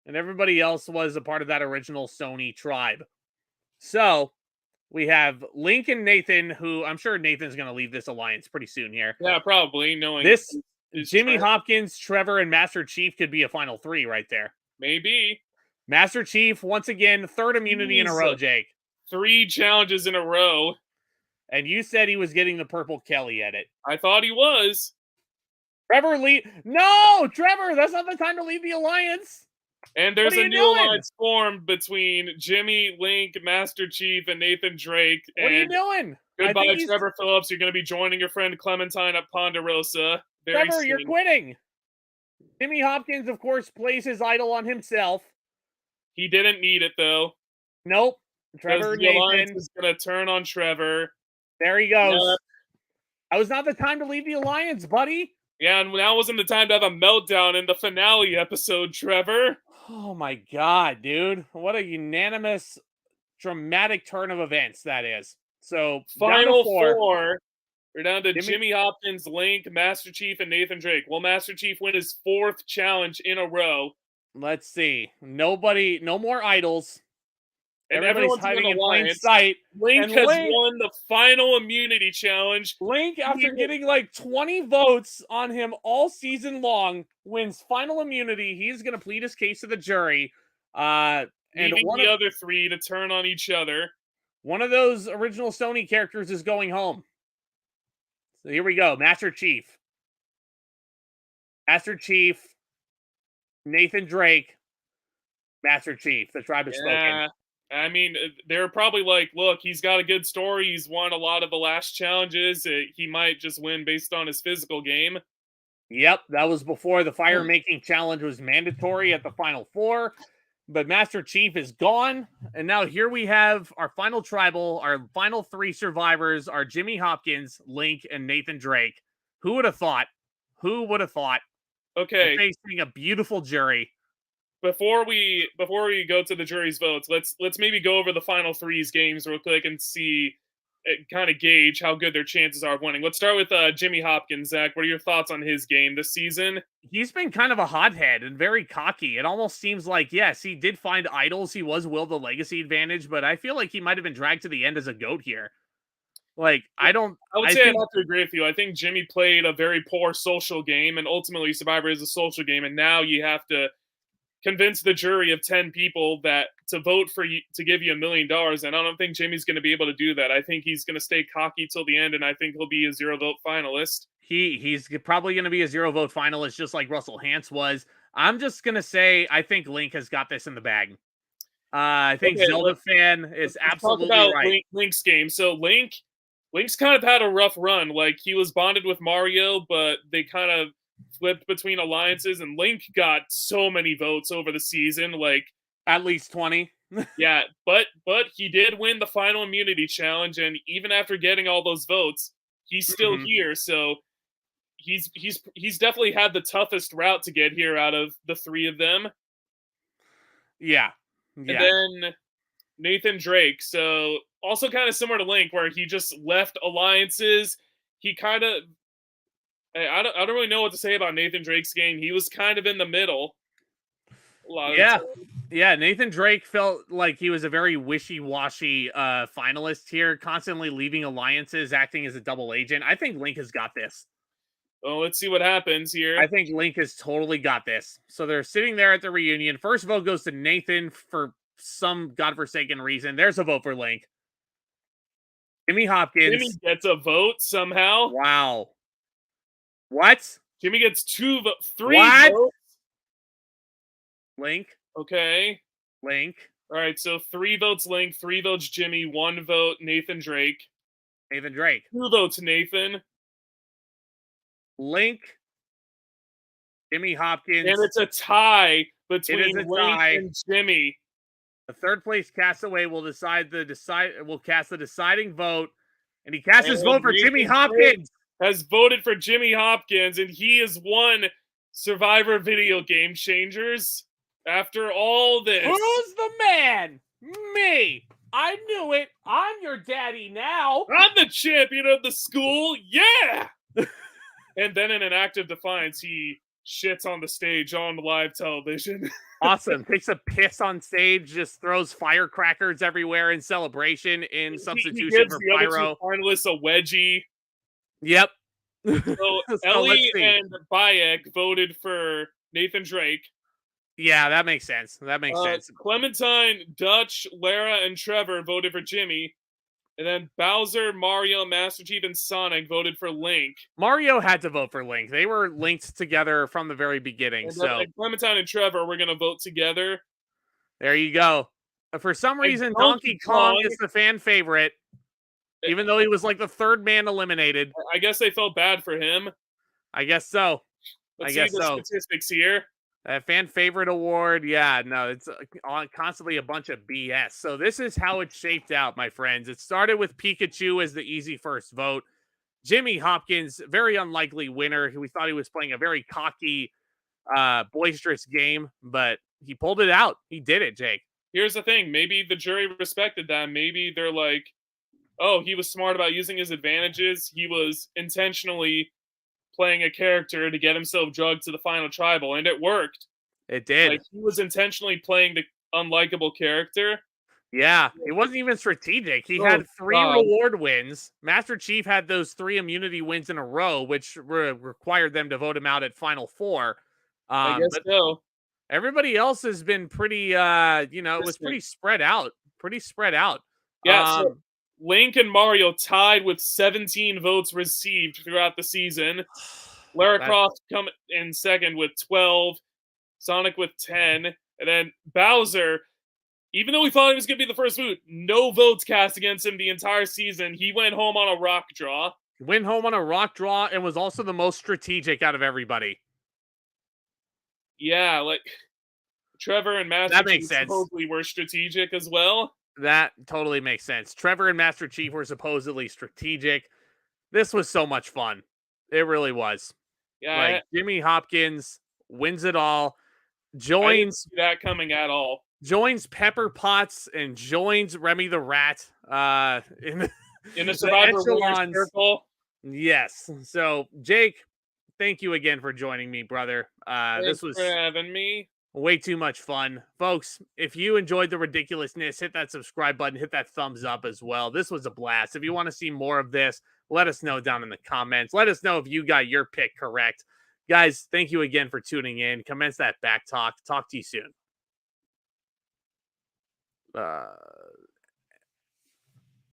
and everybody else was a part of that original Sony tribe. So we have Link and Nathan, who I'm sure Nathan's going to leave this alliance pretty soon here. Yeah, probably. Knowing this, Jimmy Hopkins, Trevor, and Master Chief could be a final 3 right there. Maybe. Master Chief, once again, 3rd immunity in a row, Jake. 3 challenges in a row. And you said he was getting the Purple Kelly edit. I thought he was. Trevor, No! Trevor, that's not the time to leave the alliance. And there's a new alliance formed between Jimmy, Link, Master Chief, and Nathan Drake. What are you doing? Goodbye, Trevor Phillips. You're going to be joining your friend Clementine at Ponderosa. Trevor, you're quitting. Jimmy Hopkins, of course, plays his idol on himself. He didn't need it, though. Nope. Trevor, the alliance is going to turn on Trevor. There he goes. That was not the time to leave the alliance, buddy. Yeah, and now wasn't the time to have a meltdown in the finale episode, Trevor. Oh my god, dude. What a unanimous, dramatic turn of events that is. So, Final 4. We're down to Jimmy Hopkins, Link, Master Chief, and Nathan Drake. Will Master Chief win his 4th challenge in a row? Let's see. No more idols. And everybody's hiding in plain sight. Link has won the final immunity challenge. Link, after getting like 20 votes on him all season long, wins final immunity. He's going to plead his case to the jury. And the other 3 to turn on each other. One of those original Sony characters is going home. So here we go. Master Chief. Nathan Drake. Master Chief. The tribe has spoken. I mean, they're probably like, look, he's got a good story. He's won a lot of the last challenges. He might just win based on his physical game. Yep, that was before the fire making challenge was mandatory at the final four. But Master Chief is gone. And now here we have our final tribal, our final three survivors are Jimmy Hopkins, Link, and Nathan Drake. Who would have thought? Who would have thought? Okay. They're facing a beautiful jury. Before we go to the jury's votes, let's maybe go over the final threes games real quick and see, kind of gauge how good their chances are of winning. Let's start with Jimmy Hopkins. Zach, what are your thoughts on his game this season? He's been kind of a hothead and very cocky. It almost seems like, yes, he did find idols. He was Will the Legacy advantage, but I feel like he might have been dragged to the end as a goat here. Like, I would say I'd have to agree with you. I think Jimmy played a very poor social game, and ultimately Survivor is a social game, and now you have to convince the jury of 10 people that to vote for you, to give you $1 million, and I don't think Jimmy's going to be able to do that. I think he's going to stay cocky till the end, and I think he'll be a 0 vote finalist. He's probably going to be a 0 vote finalist, just like Russell Hantz was. I'm just going to say I think Link has got this in the bag. I think Zelda fan is absolutely talk about right. Link's game. So Link's kind of had a rough run. Like, he was bonded with Mario, but they kind of flipped between alliances, and Link got so many votes over the season, like at least 20. Yeah, but he did win the final immunity challenge, and even after getting all those votes, he's still here. So he's definitely had the toughest route to get here out of the three of them. Yeah. And then Nathan Drake. So also kind of similar to Link, where he just left alliances. He kind of, I don't really know what to say about Nathan Drake's game. He was kind of in the middle. Yeah, Nathan Drake felt like he was a very wishy-washy finalist here, constantly leaving alliances, acting as a double agent. I think Link has got this. Well, let's see what happens here. I think Link has totally got this. So they're sitting there at the reunion. First vote goes to Nathan for some godforsaken reason. There's a vote for Link. Jimmy Hopkins. Jimmy gets a vote somehow. Wow. What? Jimmy gets three votes. Link. Okay. Link. All right, so 3 votes Link, 3 votes Jimmy, 1 vote Nathan Drake. Nathan Drake. 2 votes Nathan. Link. Jimmy Hopkins. And it's a tie between Link and Jimmy. The third place castaway will cast the deciding vote, and he casts his vote for Jimmy Hopkins. Has voted for Jimmy Hopkins, and he has won Survivor Video Game Changers. After all this, who's the man? Me. I knew it. I'm your daddy now. I'm the champion of the school. Yeah. And then in an act of defiance, he shits on the stage on live television. Awesome. Takes a piss on stage, just throws firecrackers everywhere in celebration in substitution he gives for the pyro. Other 2 finalists a wedgie. Yep. So Ellie and Bayek voted for Nathan Drake. Yeah, that makes sense. That makes sense. Clementine, Dutch, Lara, and Trevor voted for Jimmy. And then Bowser, Mario, Master Chief, and Sonic voted for Link. Mario had to vote for Link. They were linked together from the very beginning. And Clementine and Trevor were going to vote together. There you go. For some reason, Donkey Kong is the fan favorite, even though he was like the 3rd man eliminated. I guess they felt bad for him. I guess so. Let's see the statistics here. Fan favorite award. Yeah, no, it's constantly a bunch of BS. So this is how it shaped out, my friends. It started with Pikachu as the easy first vote. Jimmy Hopkins, very unlikely winner. We thought he was playing a very cocky, boisterous game, but he pulled it out. He did it, Jake. Here's the thing. Maybe the jury respected that. Maybe they're like, oh, he was smart about using his advantages. He was intentionally playing a character to get himself drugged to the final tribal, and it worked. It did. Like, he was intentionally playing the unlikable character. Yeah, it wasn't even strategic. He had 3 reward wins. Master Chief had those 3 immunity wins in a row, which required them to vote him out at Final 4. I guess so. Everybody else has been pretty, it was pretty spread out. Yeah, so Link and Mario tied with 17 votes received throughout the season. Lara Croft come in second with 12. Sonic with 10. And then Bowser, even though we thought it was going to be the first boot, no votes cast against him the entire season. He went home on a rock draw. Went home on a rock draw and was also the most strategic out of everybody. Yeah, like Trevor and Master That makes Chief sense. supposedly were strategic as well. That totally makes sense. Trevor and Master Chief were supposedly strategic. This was so much fun. It really was. Yeah, Like Jimmy Hopkins wins it all, I didn't joins see that coming at all. Pepper Potts and joins Remy the Rat in the Survivor Warriors echelons. circle. Yes. So Jake, thank you again for joining me, brother. This was for having me. way too much fun. Folks, if you enjoyed the ridiculousness, hit that subscribe button, hit that thumbs up as well. This was a blast. If you want to see more of this, let us know down in the comments. Let us know if you got your pick correct. Guys, thank you again for tuning in. Commence that back talk. Talk to you soon.